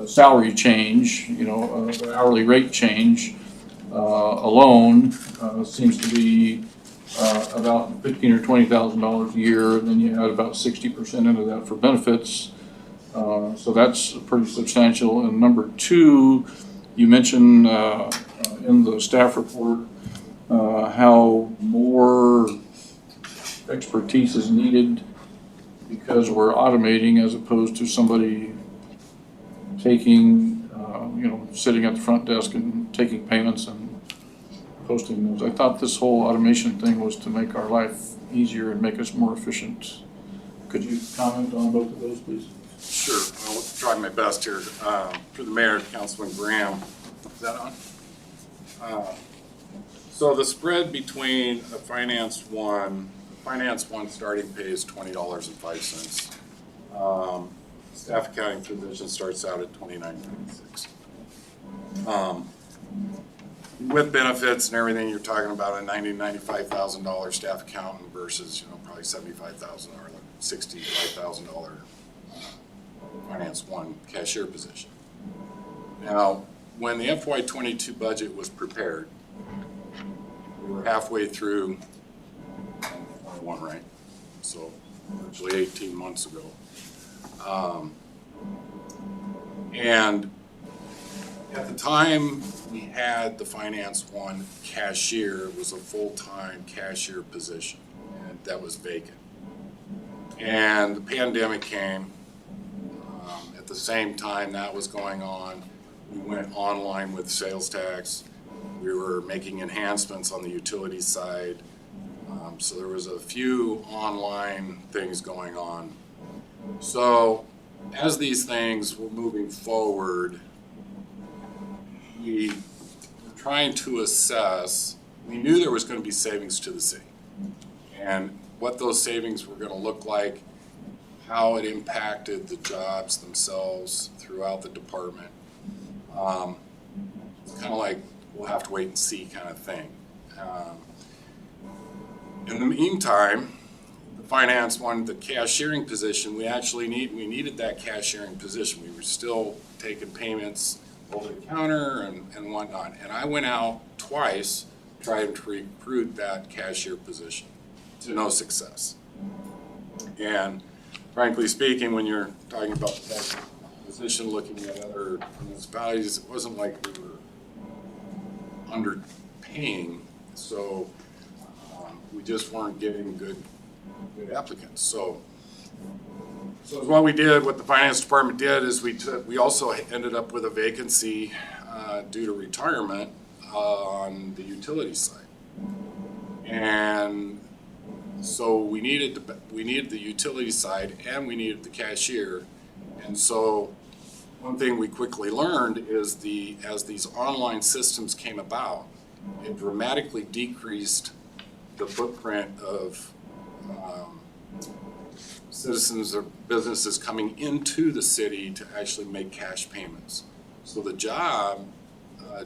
salary change, the hourly rate change alone seems to be about $15,000 or $20,000 a year. Then you add about 60% into that for benefits. So that's pretty substantial. And number two, you mentioned in the staff report how more expertise is needed because we're automating as opposed to somebody taking, sitting at the front desk and taking payments and posting those. I thought this whole automation thing was to make our life easier and make us more efficient. Could you comment on both of those, please? Sure, I'll try my best here. For the mayor, Councilman Graham, is that on? So the spread between a finance one starting pay is $20.05. Staff accounting position starts out at $29.96. With benefits and everything, you're talking about a $95,000 staff accountant versus, probably $75,000 or $65,000 finance one cashier position. Now, when the FY22 budget was prepared, we were halfway through 21, right? So virtually 18 months ago. And at the time we had the finance one cashier, it was a full-time cashier position, and that was vacant. And the pandemic came. At the same time that was going on, we went online with sales tax. We were making enhancements on the utility side. So there was a few online things going on. So as these things were moving forward, we were trying to assess, we knew there was going to be savings to the city and what those savings were going to look like, how it impacted the jobs themselves throughout the department. It's kind of like we'll have to wait and see kind of thing. In the meantime, the finance one, the cashiering position, we needed that cashiering position. We were still taking payments over the counter and whatnot. And I went out twice trying to recruit that cashier position to no success. And frankly speaking, when you're talking about that position, looking at other municipalities, it wasn't like we were underpaying. So we just weren't getting good applicants. So what we did, what the finance department did, is we also ended up with a vacancy due to retirement on the utility side, and so we needed the utility side and we needed the cashier. And so one thing we quickly learned is as these online systems came about, it dramatically decreased the footprint of citizens or businesses coming into the city to actually make cash payments. So the job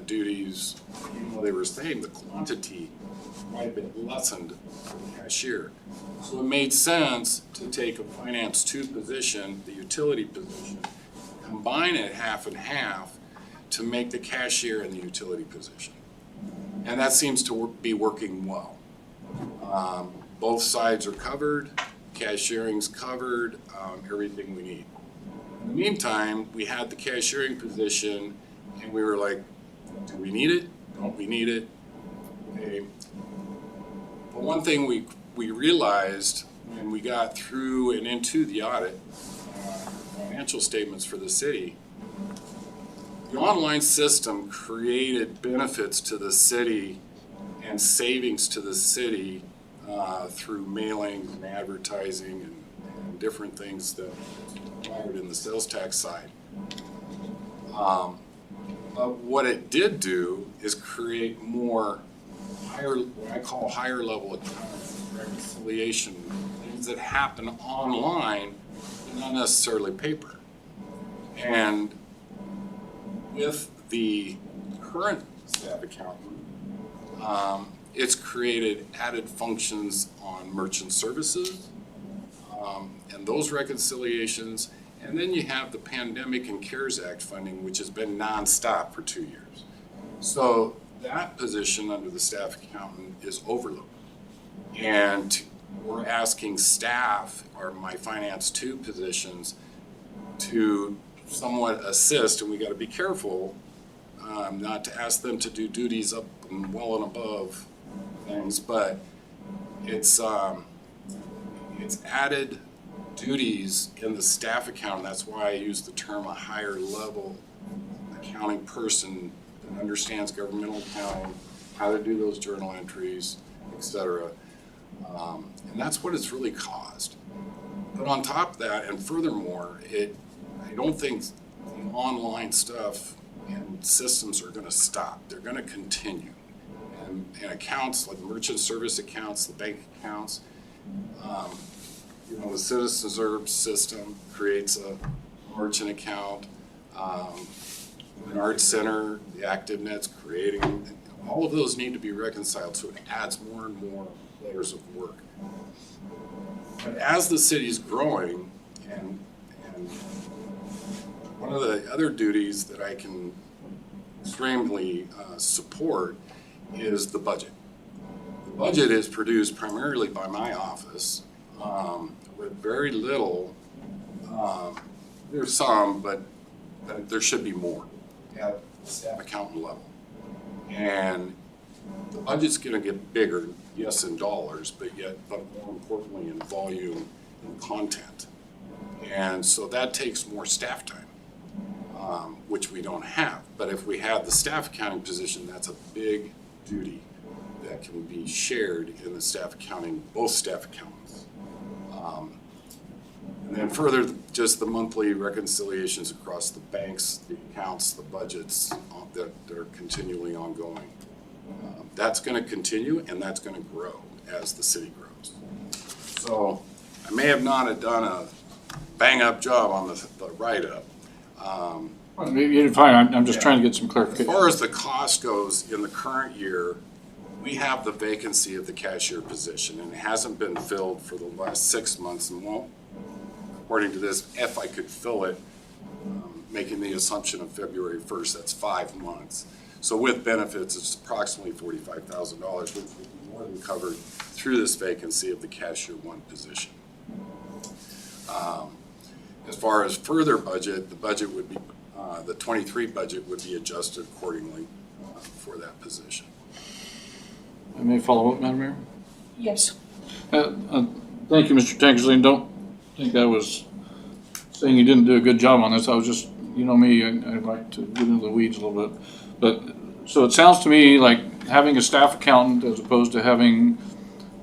duties, even though they were the same, the quantity quite a bit lessened for the cashier. So it made sense to take a finance 2 position, the utility position, combine it half and half to make the cashier and the utility position. And that seems to be working well. Both sides are covered, cashiering's covered, everything we need. In the meantime, we had the cashiering position and we were like, do we need it? Don't we need it? Okay. But one thing we realized when we got through and into the audit, financial statements for the city, the online system created benefits to the city and savings to the city through mailing and advertising and different things that required in the sales tax side. But what it did do is create more what I call higher level reconciliation, things that happen online, but not necessarily paper. And with the current staff accountant, it's created added functions on merchant services and those reconciliations. And then you have the Pandemic and CARES Act funding, which has been nonstop for 2 years. So that position under the staff accountant is overloaded. And we're asking staff, or my finance 2 positions, to somewhat assist, and we got to be careful not to ask them to do duties up and well and above things, but it's added duties in the staff account. That's why I use the term a higher level accounting person that understands governmental accounting, how to do those journal entries, etc. And that's what it's really caused. But on top of that, and furthermore, I don't think the online stuff and systems are going to stop. They're going to continue. And in accounts, like merchant service accounts, the bank accounts. You know, the citizen service system creates a merchant account. An art center, the ActiveNet's creating, all of those need to be reconciled, so it adds more and more layers of work. But as the city's growing, and one of the other duties that I can extremely support is the budget. The budget is produced primarily by my office, with very little, there's some, but there should be more at the staff accountant level. And the budget's gonna get bigger, yes, in dollars, but more importantly in volume and content. And so that takes more staff time, which we don't have. But if we have the staff accounting position, that's a big duty that can be shared in the staff accounting, both staff accountants. And then further, just the monthly reconciliations across the banks, the accounts, the budgets that are continually ongoing. That's going to continue, and that's going to grow as the city grows. So I may have not have done a bang-up job on the write-up. You're fine, I'm just trying to get some As clarification. far as the cost goes, in the current year, we have the vacancy of the cashier position, and it hasn't been filled for the last 6 months, and won't, according to this, if I could fill it, making the assumption of February 1st, that's 5 months. So with benefits, it's approximately $45,000, which would be more than covered through this vacancy of the cashier 1 position. As far as further budget, the budget would be, the 23 budget would be adjusted accordingly for that position. I may follow up, Madam Mayor? Yes. Thank you, Mr. Tankersley, and don't think I was saying you didn't do a good job on this. I was just, you know me, I like to get into the weeds a little bit. But, so it sounds to me like having a staff accountant as opposed to having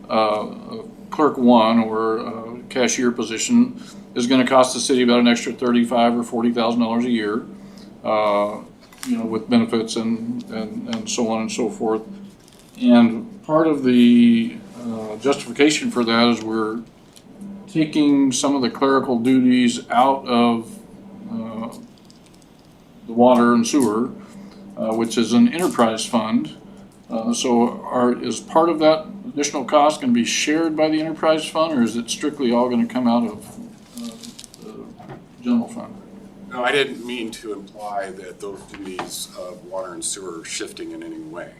a clerk 1 or a cashier position is gonna cost the city about an extra $35,000 or $40,000 a year, you know, with benefits and so on and so forth. And part of the justification for that is we're taking some of the clerical duties out of the water and sewer, which is an enterprise fund. So is part of that additional cost going to be shared by the enterprise fund, or is it strictly all going to come out of the general fund? No, I didn't mean to imply that those duties of water and sewer are shifting in any way.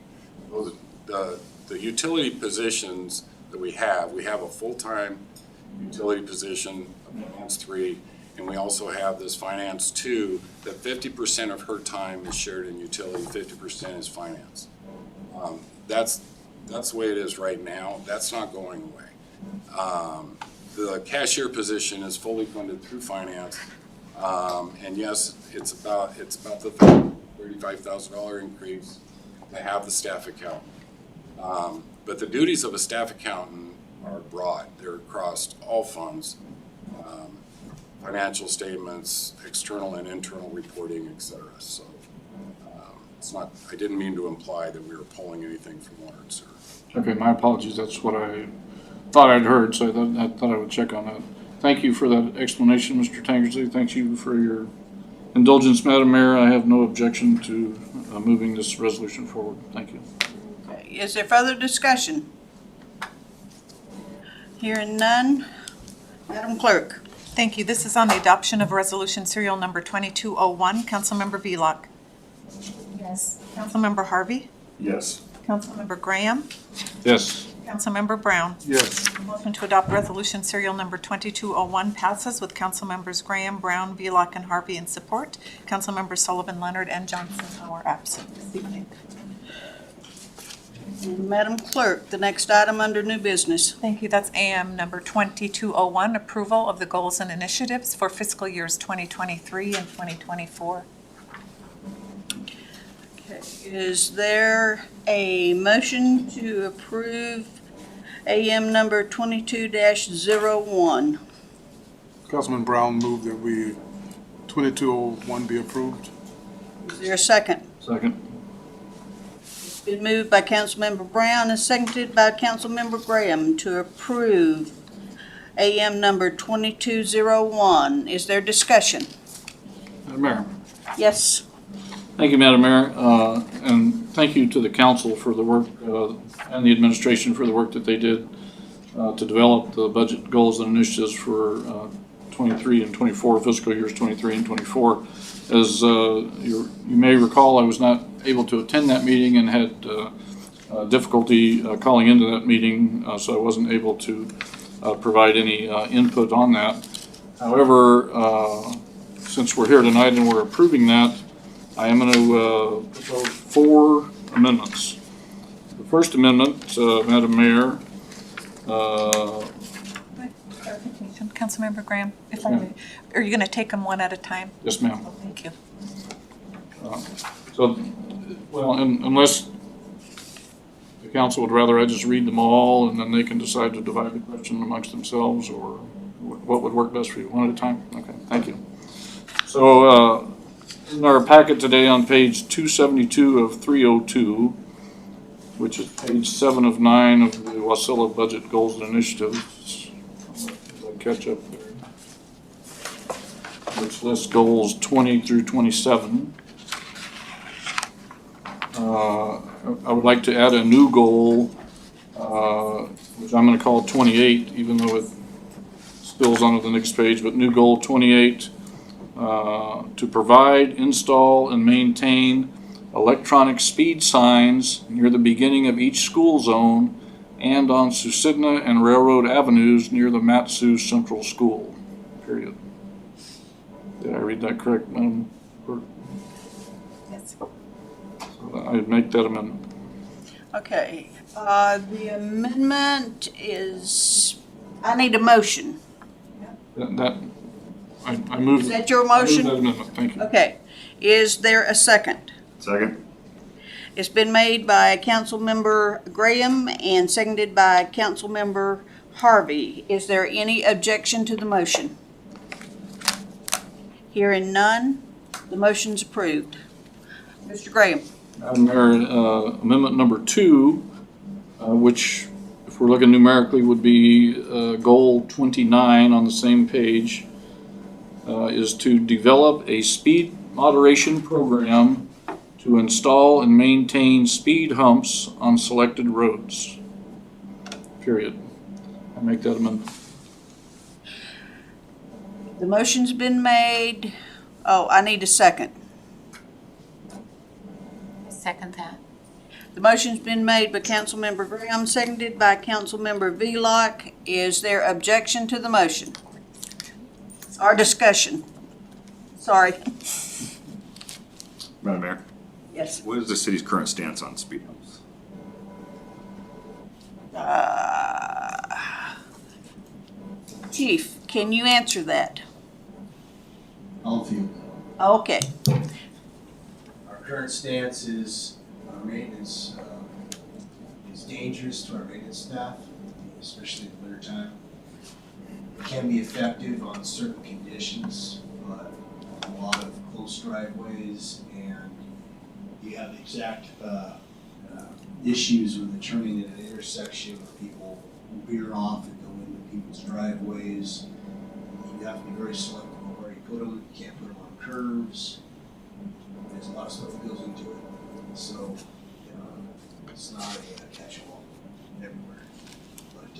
The utility positions that we have a full-time utility position, finance 3, and we also have this finance 2, that 50% of her time is shared in utility, 50% is finance. That's the way it is right now. That's not going away. The cashier position is fully funded through finance, and yes, it's about the $35,000 increase to have the staff accountant. But the duties of a staff accountant are broad. They're across all funds, financial statements, external and internal reporting, et cetera. So it's not, I didn't mean to imply that we were pulling anything from water and sewer. Okay, my apologies. That's what I thought I'd heard, so I thought I would check on that. Thank you for that explanation, Mr. Tankersley. Thank you for your indulgence, Madam Mayor. I have no objection to moving this resolution forward. Thank you. Okay. Is there further discussion? Hearing none. Madam Clerk. Thank you. This is on the adoption of resolution serial number 2201. Councilmember Velock. Yes. Councilmember Harvey. Yes. Councilmember Graham. Yes. Councilmember Brown. Yes. Motion to adopt resolution serial number 2201 passes with Councilmembers Graham, Brown, Velock, and Harvey in support. Councilmembers Sullivan, Leonard, and Johnson are absent this evening. Madam Clerk, the next item under new business. Thank you. That's AM number 2201, approval of the goals and initiatives for fiscal years 2023 and 2024. Okay. Is there a motion to approve AM number 22-01? Councilman Brown moved that 2201 be approved. Is there a second? Second. It's Been moved by Councilmember Brown and seconded by Councilmember Graham to approve AM number 2201. Is there discussion? Madam Mayor. Yes. Thank you, Madam Mayor, and thank you to the council for the work and the administration for the work that they did to develop the budget goals and initiatives for 23 and 24, fiscal years 23 and 24. As you may recall, I was not able to attend that meeting and had difficulty calling into that meeting, so I wasn't able to provide any input on that. However, since we're here tonight and we're approving that, I am going to propose 4 amendments. The first amendment, Madam Mayor, Clarification, Councilmember Graham, if I may, are you going to take them one at a time? yes, ma'am. Oh, thank you. So, well, unless the council would rather I just read them all and then they can decide to divide the question amongst themselves, or what would work best for you, one at a time? Okay, thank you. So, in our packet today on page 272 of 302, which is page 7 of 9 of the Wasilla Budget Goals and Initiatives, I'll catch up there, which lists goals 20 through 27. I would like to add a new goal, which I'm going to call 28, even though it spills onto the next page, but new goal 28, to provide, install, and maintain electronic speed signs near the beginning of each school zone and on Susitna and Railroad Avenues near the Matsu Central School, period. Did I read that correct, Madam Clerk? Yes. I'd make that amendment. Okay, the amendment is, I need a motion. I move. Is that your I move motion? that amendment, thank you. Okay, is there a second? Second? It's been made by Councilmember Graham and seconded by Councilmember Harvey. Is there any objection to the motion? Hearing none, the motion's approved. Mr. Graham. Madam Mayor, amendment number 2, which, if we're looking numerically, would be goal 29 on the same page, is to develop a speed moderation program to install and maintain speed humps on selected roads. Period. I make that amendment. The motion's been made. Oh, I need a second. Second that. The motion's been made by Councilmember Graham, seconded by Councilmember Velock. Is there objection to the motion? Or discussion? Sorry. Madam Mayor, Yes. what is the city's current stance on speed humps? Chief, can you answer that? I'll field that. Okay. Our current stance is our maintenance is dangerous to our maintenance staff, especially in the wintertime. It can be effective on certain conditions, but a lot of close driveways and you have the exact issues with the turning at an intersection where people veer off and go into people's driveways. You have to be very selective on where you put them. You can't put them on curves. There's a lot of stuff that goes into it. So it's not a catch-all everywhere. But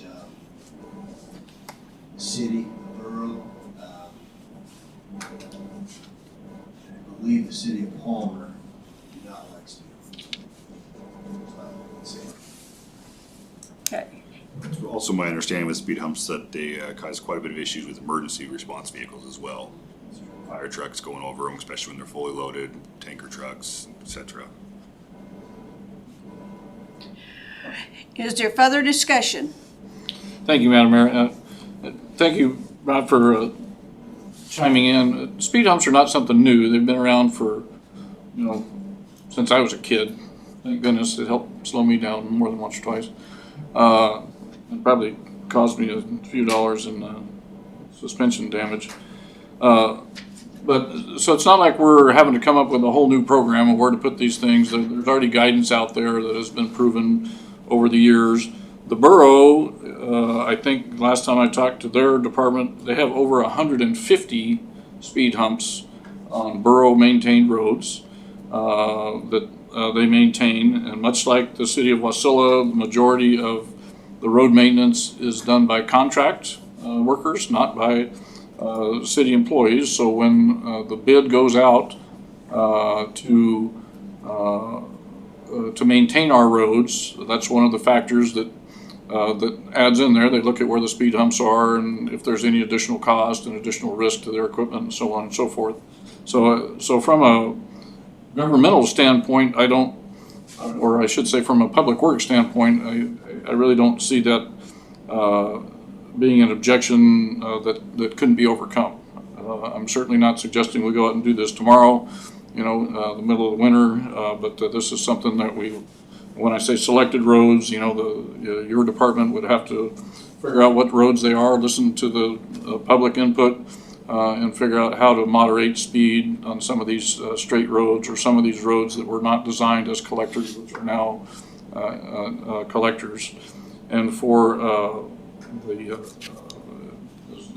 the city, the borough, and I believe the city of Palmer do not like speed humps. Okay. It's also my understanding with speed humps that they cause quite a bit of issues with emergency response vehicles as well. Fire trucks going over them, especially when they're fully loaded, tanker trucks, etc. Is there further discussion? Thank you, Madam Mayor. Thank you, Rob, for chiming in. Speed humps are not something new. They've been around for, since I was a kid. Thank goodness it helped slow me down more than once or twice. It probably caused me a few dollars in suspension damage. But, so it's not like we're having to come up with a whole new program of where to put these things. There's already guidance out there that has been proven over the years. The borough, I think last time I talked to their department, they have over 150 speed humps on borough-maintained roads that they maintain. And much like the city of Wasilla, the majority of the road maintenance is done by contract workers, not by city employees. So when the bid goes out to maintain our roads, that's one of the factors that adds in there. They look at where the speed humps are and if there's any additional cost and additional risk to their equipment and so on and so forth. So from a governmental standpoint, I don't, or I should say from a public works standpoint, I really don't see that being an objection that couldn't be overcome. I'm certainly not suggesting we go out and do this tomorrow, the middle of the winter, but this is something that when I say selected roads, your department would have to figure out what roads they are, listen to the public input, and figure out how to moderate speed on some of these straight roads or some of these roads that were not designed as collectors, which are now collectors. And for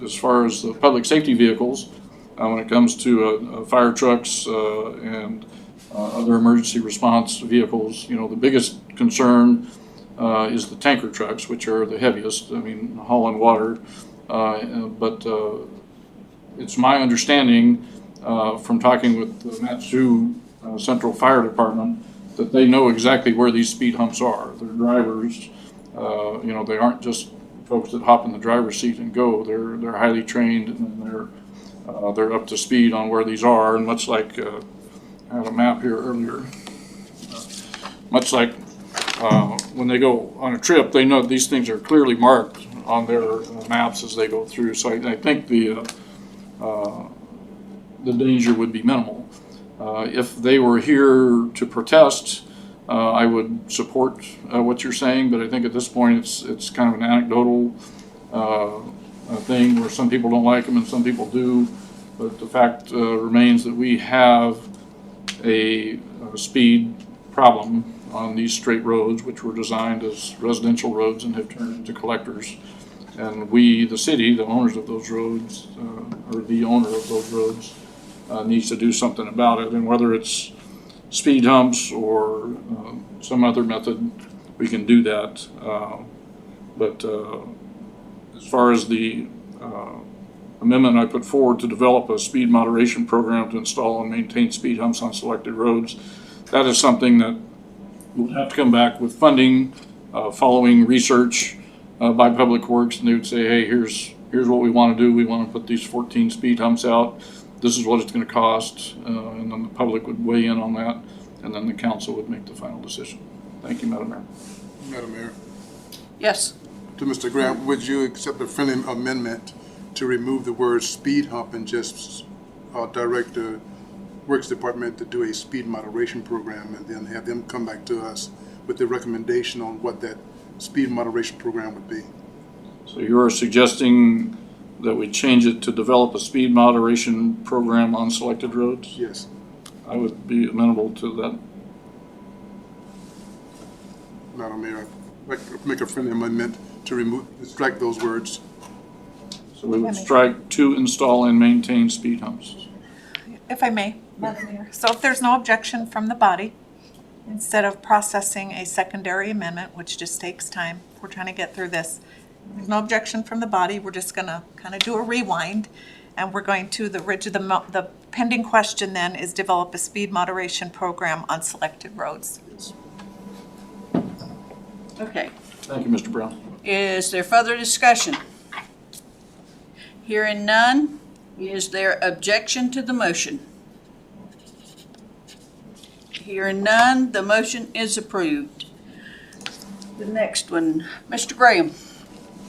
as far as the public safety vehicles, when it comes to fire trucks and other emergency response vehicles, the biggest concern is the tanker trucks, which are the heaviest, hauling water. But it's my understanding from talking with the Matsu Central Fire Department that they know exactly where these speed humps are. Their drivers, they aren't just folks that hop in the driver's seat and go. They're highly trained and they're up to speed on where these are. And much like I had a map here earlier, much like when they go on a trip, they know these things are clearly marked on their maps as they go through. So I think the danger would be minimal. If they were here to protest, I would support what you're saying, but I think at this point it's kind of an anecdotal thing where some people don't like them and some people do. But the fact remains that we have a speed problem on these straight roads, which were designed as residential roads and have turned into collectors. And we, the city, the owners of those roads, or the owner of those roads, needs to do something about it. And whether it's speed humps or some other method, we can do that. But as far as the amendment I put forward to develop a speed moderation program to install and maintain speed humps on selected roads, that is something that would have to come back with funding, following research by Public Works, and they would say, hey, here's what we want to do. We want to put these 14 speed humps out. This is what it's going to cost, and then the public would weigh in on that, and then the council would make the final decision. Thank you, Madam Mayor. Madam Mayor, Yes. to Mr. Graham, would you accept a friendly amendment to remove the word speed hump and just direct the Works Department to do a speed moderation program and then have them come back to us with the recommendation on what that speed moderation program would be? So you're suggesting that we change it to develop a speed moderation program on selected roads? Yes. I would be amenable to that. Madam Mayor, I'd like to make a friendly amendment to strike those words. So we would strike to install and maintain speed humps. If I may, Madam Mayor. So if there's no objection from the body, instead of processing a secondary amendment, which just takes time, we're trying to get through this. There's no objection from the body. We're just going to kind of do a rewind, and we're going to the pending question then is develop a speed moderation program on selected roads. Okay. Thank you, Mr. Brown. Is there further discussion? Hearing none, is there objection to the motion? Hearing none, the motion is approved. The next one, Mr. Graham.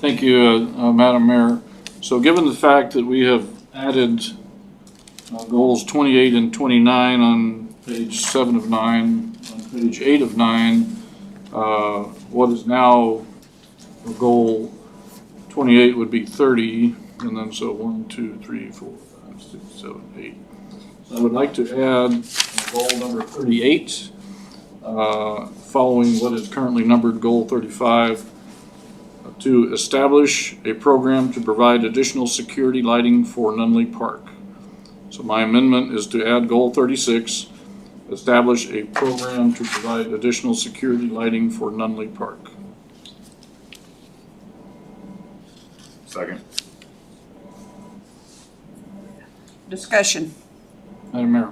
Thank you, Madam Mayor. So given the fact that we have added goals 28 and 29 on page 7 of 9, on page 8 of 9, what is now goal 28 would be 30, and then so 1, 2, 3, 4, 5, 5, 6, 7, 8. So I would like to add goal number 38, following what is currently numbered goal 35, to establish a program to provide additional security lighting for Nunley Park. So my amendment is to add goal 36, establish a program to provide additional security lighting for Nunley Park. Second. Discussion. Madam Mayor.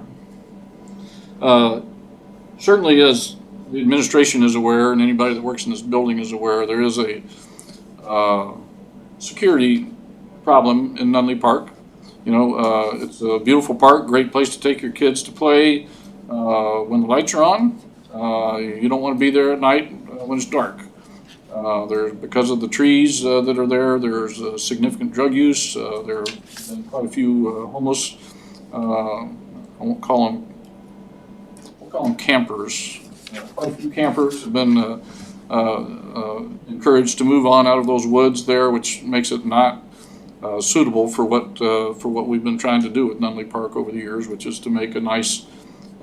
Certainly, as the administration is aware, and anybody that works in this building is aware, there is a security problem in Nunley Park. You know, it's a beautiful park, great place to take your kids to play when the lights are on. You don't want to be there at night when it's dark. Because of the trees that are there, there's significant drug use. There have been quite a few homeless, I won't call them, we'll call them campers. Quite a few campers have been encouraged to move on out of those woods there, which makes it not suitable for what we've been trying to do with Nunley Park over the years, which is to make a nice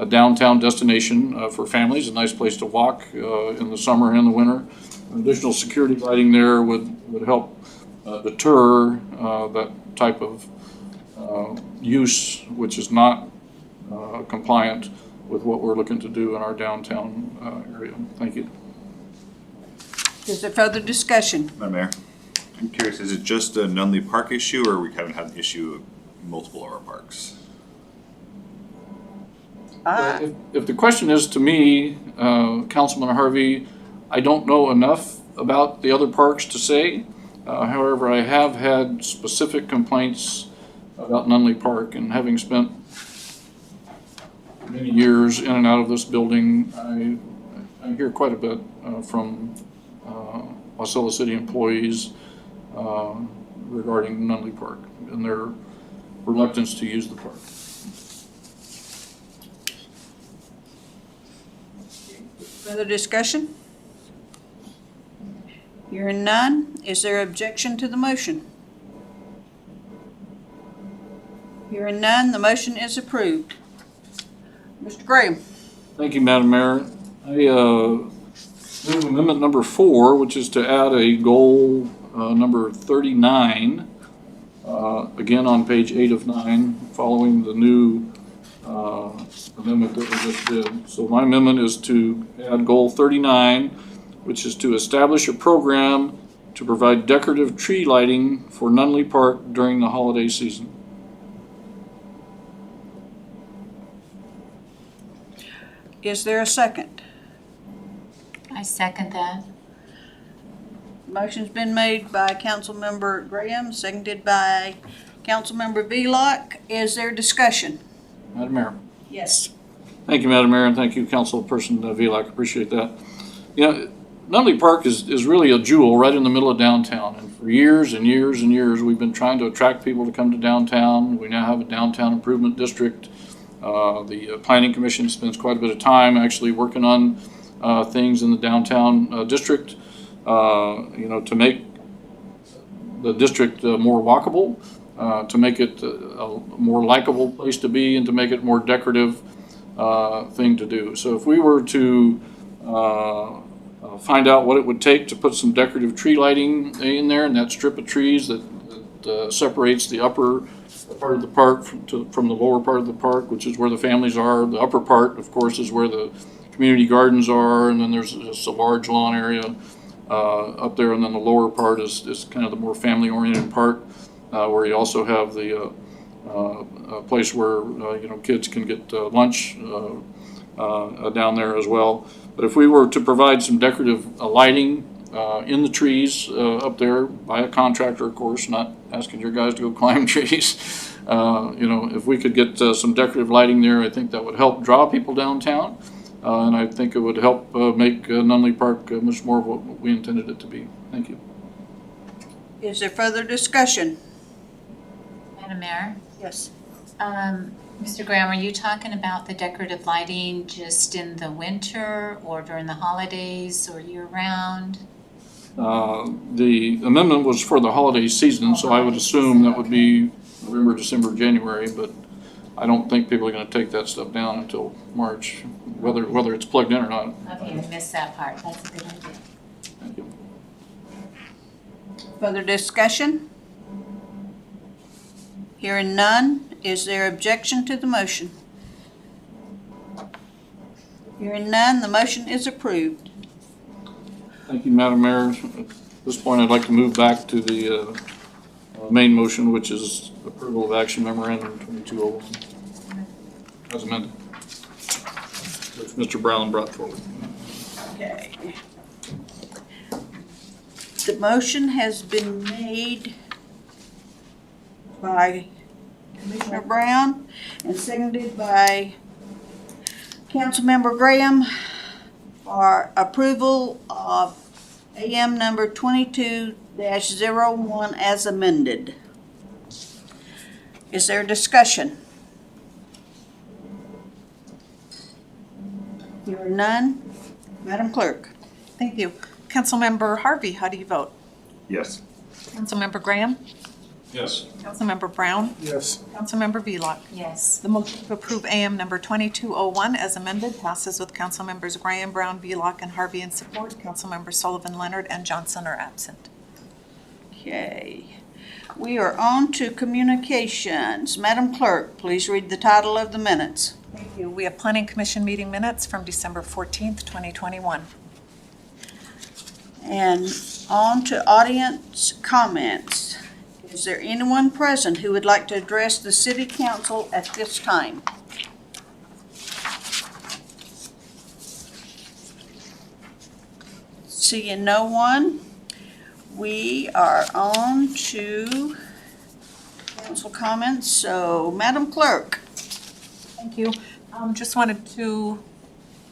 downtown destination for families, a nice place to walk in the summer and the winter. Additional security lighting there would help deter that type of use, which is not compliant with what we're looking to do in our downtown area. Thank you. Is there further discussion? Madam Mayor, I'm curious, is it just a Nunley Park issue, or we haven't had an issue in multiple of our parks? If the question is to me, Councilman Harvey, I don't know enough about the other parks to say. However, I have had specific complaints about Nunley Park, and having spent many years in and out of this building, I hear quite a bit from Wasilla City employees regarding Nunley Park and their reluctance to use the park. Further discussion? Hearing none, is there objection to the motion? Hearing none, the motion is approved. Mr. Graham. Thank you, Madam Mayor. I move amendment number 4, which is to add a goal number 39, again on page 8 of 9, following the new amendment that we just did. So my amendment is to add goal 39, which is to establish a program to provide decorative tree lighting for Nunley Park during the holiday season. Is there a second? I second that. Motion's been made by Councilmember Graham, seconded by Councilmember Velock. Is there discussion? Madam Mayor. Yes. Thank you, Madam Mayor, and thank you, Councilperson Velock. Appreciate that. You know, Nunley Park is really a jewel right in the middle of downtown. And for years and years and years, we've been trying to attract people to come to downtown. We now have a downtown improvement district. The Planning Commission spends quite a bit of time actually working on things in the downtown district, you know, to make the district more walkable, to make it a more likable place to be, and to make it more decorative thing to do. So if we were to find out what it would take to put some decorative tree lighting in there, and that strip of trees that separates the upper part of the park from the lower part of the park, which is where the families are. The upper part, of course, is where the community gardens are, and then there's just a large lawn area up there, and then the lower part is kind of the more family-oriented part, where you also have the place where you know, kids can get lunch down there as well. But if we were to provide some decorative lighting in the trees up there by a contractor, of course, not asking your guys to go climb trees. You know, if we could get some decorative lighting there, I think that would help draw people downtown. And I think it would help make Nunley Park much more of what we intended it to be. Thank you. Is there further discussion? Madam Mayor? Yes. Mr. Graham, are you talking about the decorative lighting just in the winter or during the holidays or year-round? The amendment was for the holiday season, so I would assume that would be November, December, January, but I don't think people are gonna take that stuff down until March, whether it's plugged in or not. Okay, I missed that part. That's a good idea. Thank you. Further discussion? Hearing none, is there objection to the motion? Hearing none, the motion is approved. Thank you, Madam Mayor. At this point, I'd like to move back to the main motion, which is approval of action memorandum 2201 as amended, which Mr. Brown brought forward. Okay. The motion has been made by Commissioner Brown and seconded by Councilmember Graham for approval of AM number 22-01 as amended. Is there discussion? Hearing none, Madam Clerk. Thank you. Councilmember Harvey, how do you vote? Yes. Councilmember Graham? Yes. Councilmember Brown? Yes. Councilmember Velock? Yes. The motion to approve AM number 2201 as amended passes with Councilmembers Graham, Brown, Velock, and Harvey in support. Councilmembers Sullivan, Leonard, and Johnson are absent. Okay. We are on to communications. Madam Clerk, please read the title of the minutes. Thank you. We have Planning Commission meeting minutes from December 14th, 2021. And on to audience comments. Is there anyone present who would like to address the city council at this time? Seeing no one, we are on to council comments. So, Madam Clerk. Thank you. Just wanted to,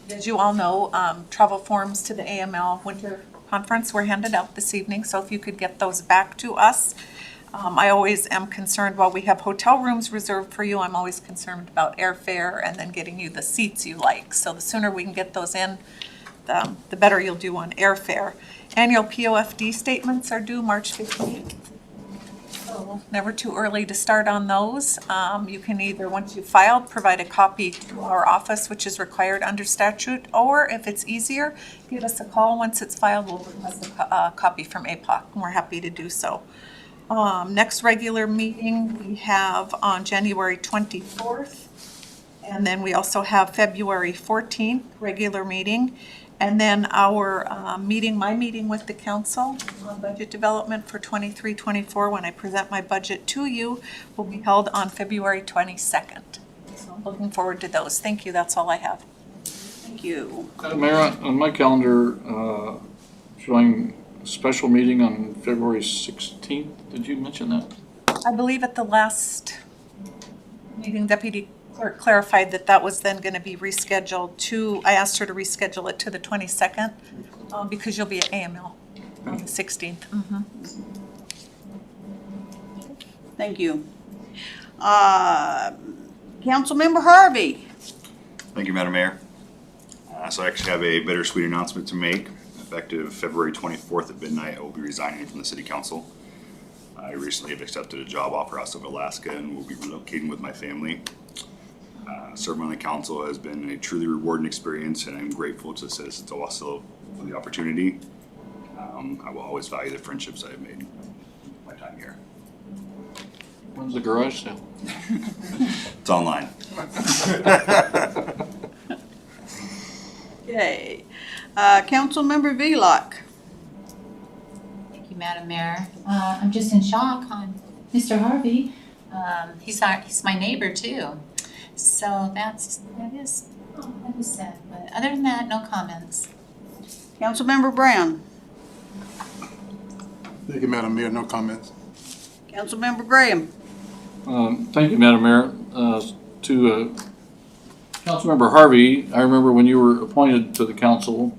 as you all know, travel forms to the AML Winter Conference were handed out this evening, so if you could get those back to us. I always am concerned, while we have hotel rooms reserved for you, I'm always concerned about airfare and then getting you the seats you like. So the sooner we can get those in, the better you'll do on airfare. Annual POFD statements are due March 15th. So never too early to start on those. You can either, once you've filed, provide a copy to our office, which is required under statute, or if it's easier, give us a call once it's filed. We'll request a copy from APOC, and we're happy to do so. Next regular meeting we have on January 24th, and then we also have February 14th, regular meeting. And then our my meeting with the council on budget development for 23-24, when I present my budget to you, will be held on February 22nd. So I'm looking forward to those. Thank you, that's all I have. Thank you. Madam Mayor, on my calendar, showing a special meeting on February 16th. Did you mention that? I believe at the last meeting, Deputy Clerk clarified that was then going to be rescheduled to, I asked her to reschedule it to the 22nd because you'll be at AML on the 16th. Mm-hmm. Thank you. Councilmember Harvey. Thank you, Madam Mayor. So I actually have a bittersweet announcement to make. Effective February 24th at midnight, I will be resigning from the City Council. I recently have accepted a job offer outside of Alaska and will be relocating with my family. Serving on the council has been a truly rewarding experience, and I'm grateful to the citizens of Wasilla for the opportunity. I will always value the friendships I have made in my time here. When's the garage sale? It's online. Okay. Councilmember Velock. Thank you, Madam Mayor. I'm just in shock on Mr. Harvey. He's my neighbor too. So that is sad. But other than that, no comments. Councilmember Brown. Thank you, Madam Mayor. No comments. Councilmember Graham. Thank you, Madam Mayor. To Councilmember Harvey, I remember when you were appointed to the council,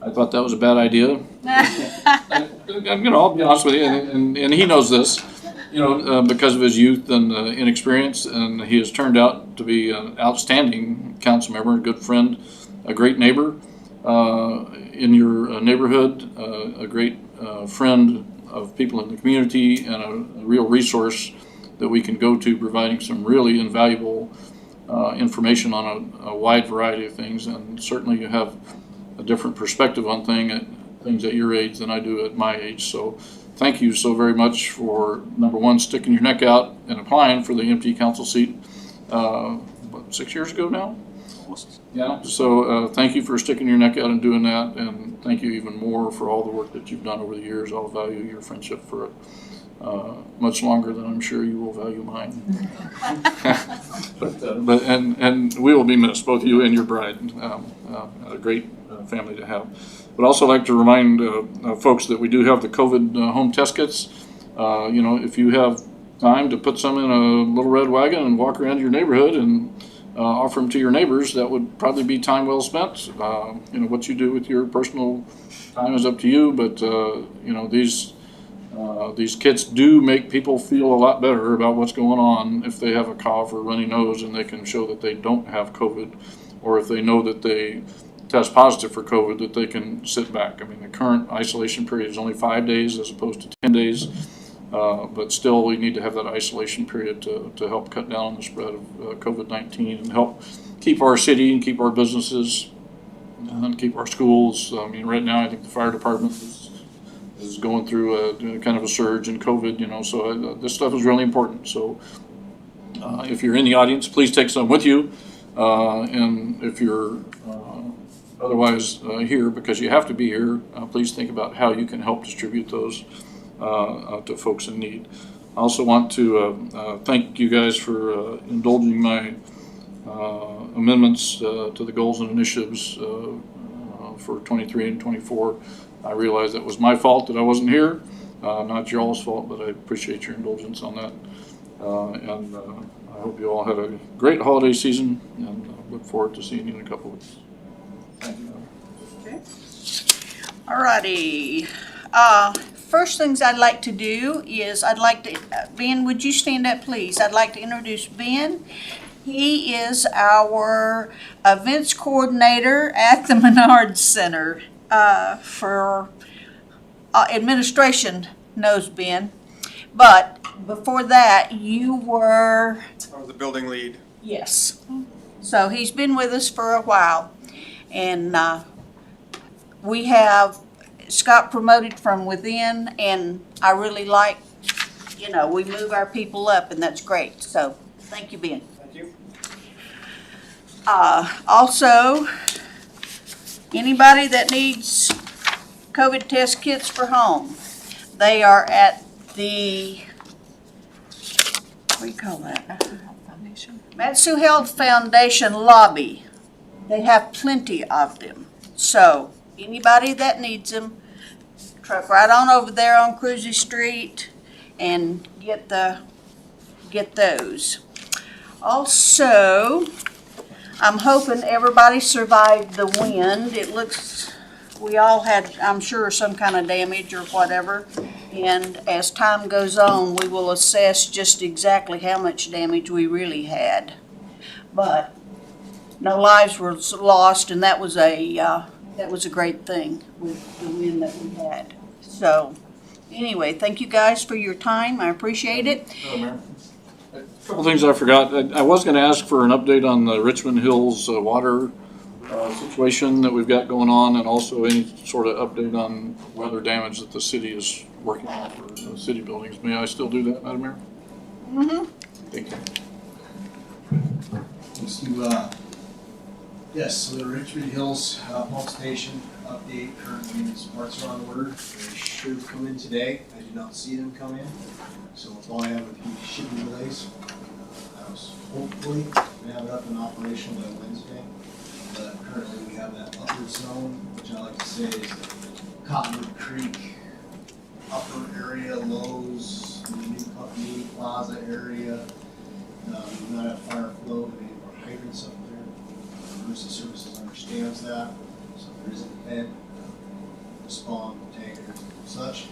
I thought that was a bad idea. I'll be honest with you, and he knows this, because of his youth and inexperience, and he has turned out to be an outstanding council member, a good friend, a great neighbor in your neighborhood, a great friend of people in the community, and a real resource that we can go to, providing some really invaluable information on a wide variety of things. And certainly you have a different perspective on things at your age than I do at my age. So thank you so very much for, number one, sticking your neck out and applying for the empty council seat, 6 years ago now? Almost. Yeah, so thank you for sticking your neck out and doing that, and thank you even more for all the work that you've done over the years. I'll value your friendship for it much longer than I'm sure you will value mine. And we will be missed, both you and your bride. A great family to have. But also like to remind folks that we do have the COVID home test kits. If you have time to put some in a little red wagon and walk around your neighborhood and offer them to your neighbors, that would probably be time well spent. What you do with your personal time is up to you, but these kits do make people feel a lot better about what's going on if they have a cough or runny nose and they can show that they don't have COVID, or if they know that they test positive for COVID, that they can sit back. I mean, the current isolation period is only 5 days as opposed to 10 days. But still, we need to have that isolation period to help cut down on the spread of COVID-19 and help keep our city and keep our businesses and keep our schools. I mean, right now, I think the fire department is going through a kind of a surge in COVID, so this stuff is really important. So if you're in the audience, please take some with you. And if you're otherwise here, because you have to be here, please think about how you can help distribute those to folks in need. I also want to thank you guys for indulging my amendments to the goals and initiatives for 23 and 24. I realize that was my fault that I wasn't here, not your all's fault, but I appreciate your indulgence on that. And I hope you all had a great holiday season, and look forward to seeing you in a couple of weeks. Thank you. Okay. All righty. First things I'd like to do is Ben, would you stand up, please? I'd like to introduce Ben. He is our events coordinator at the Menard Center. For administration knows Ben. But before that, you were... I was the building lead. Yes. So he's been with us for a while. And we have Scott promoted from within, and I really like, we move our people up, and that's great. So thank you, Ben. Thank you. Also, anybody that needs COVID test kits for home, they are at the, what do you call that? Matsu Health Foundation lobby. They have plenty of them. So anybody that needs them, truck right on over there on Cruzy Street and get those. Also, I'm hoping everybody survived the wind. It looks, we all had, I'm sure, some kind of damage or whatever. And as time goes on, we will assess just exactly how much damage we really had. But no lives were lost, and that was a great thing with the wind that we had. So anyway, thank you guys for your time. I appreciate it. Mayor. A couple things I forgot. I was going to ask for an update on the Richmond Hills water situation that we've got going on, and also any sort of update on weather damage that the city is working on for the city buildings. May I still do that, Madam Mayor? Mm-hmm. Thank you. Yes, so the Richmond Hills pump station update, current maintenance parts are on order. They should have come in today. I did not see them come in. So that's all I have with the shipping delays. I was hopefully gonna have it up and operational by Wednesday. But currently we have that upward zone, which I like to say is the Cottonwood Creek upper area, Lowe's, the new Company Plaza area. We do not have fire flow in any of our hydrants up there. Emergency Services understands that, so there is an event, respond, tanker, and such.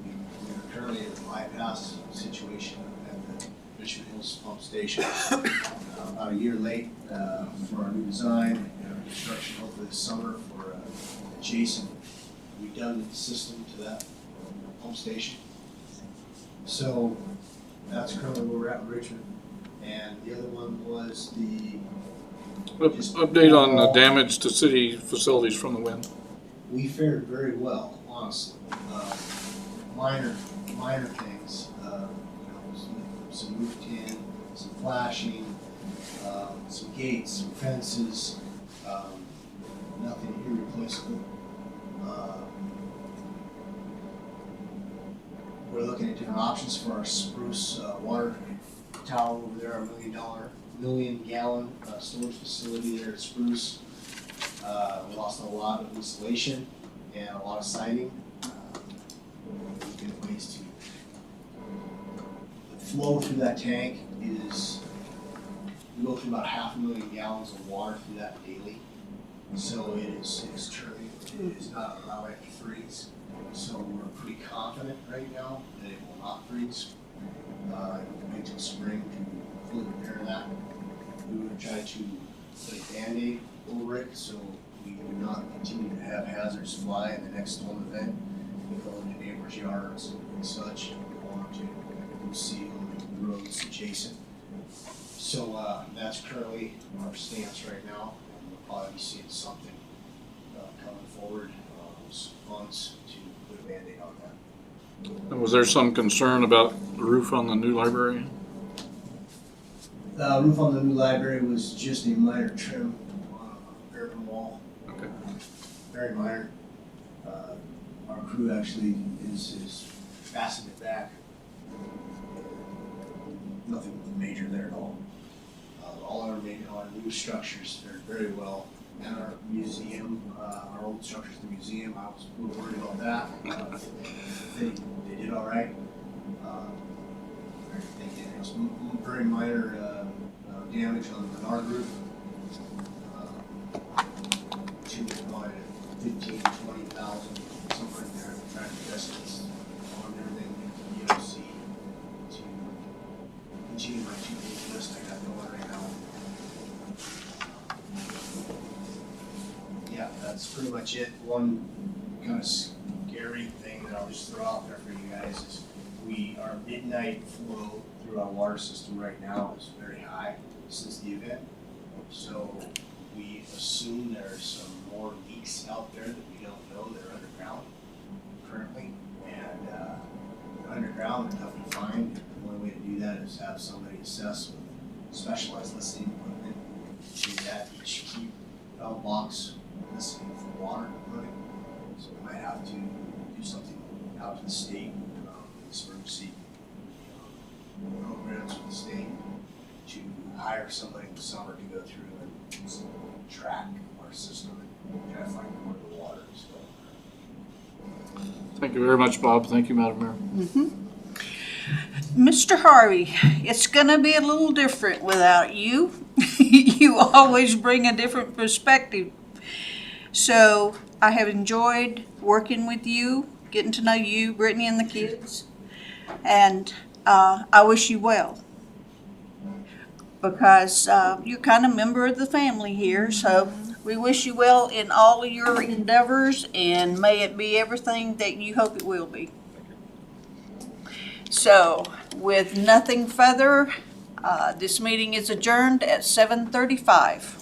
We are currently at a bypass situation at the Richmond Hills pump station. About a year late for our new design, construction hopefully this summer for adjacent redundant system to that pump station. So that's currently where we're at in Richmond. And the other one was the, Update on the damage to city facilities from the wind. we fared very well, honestly. Minor things, some roof tin, some flashing, some gates, some fences, nothing irreplaceable. We're looking at different options for our spruce water tower over there, our million gallon storage facility there at Spruce. We lost a lot of insulation and a lot of siding. Looking at ways to, the flow through that tank is, we go through about 500,000 gallons of water through that daily. So it is churning, it is not allowing it to freeze. So we're pretty confident right now that it will not freeze. We'll wait till spring to fully repair that. We would try to put a Band-Aid over it so we do not continue to have hazards fly in the next storm event. We go into neighbors' yards and such. We want to seal the roads adjacent. So that's currently our stance right now. And we'll probably be seeing something coming forward, those funds to put a Band-Aid on that. And was there some concern about the roof on the new library? The roof on the new library was just a minor trim on a urban wall. Okay. Very minor. Our crew actually is fastened it back. Nothing major there at all. All our new structures fared very well. And our museum, our old structures, the museum, I was a little worried about that. They did all right. They did some very minor damage on the Bernard roof. To about 15,000 to 20,000, somewhere in there. I'm trying to estimates on everything with the DOC to continue my 2-page list I got going right now. Yeah, that's pretty much it. One kind of scary thing that I'll just throw out there for you guys is our midnight flow through our water system right now is very high since the event. So we assume there's some more leaks out there that we don't know that are underground currently. And they're underground, they're tough to find. The only way to do that is have somebody assess with specialized listening equipment to that each valve box listening for water running. So we might have to do something out to the state, emergency programs with the state to hire somebody in the summer to go through and track our system and try to find more of the water. So. Thank you very much, Bob. Thank you, Madam Mayor. Mr. Harvey, it's gonna be a little different without you. You always bring a different perspective. So I have enjoyed working with you, getting to know you, Brittany, and the kids. And I wish you well. Because you're kind of a member of the family here, so we wish you well in all of your endeavors, and may it be everything that you hope it will be. So, with nothing further, this meeting is adjourned at 7:35.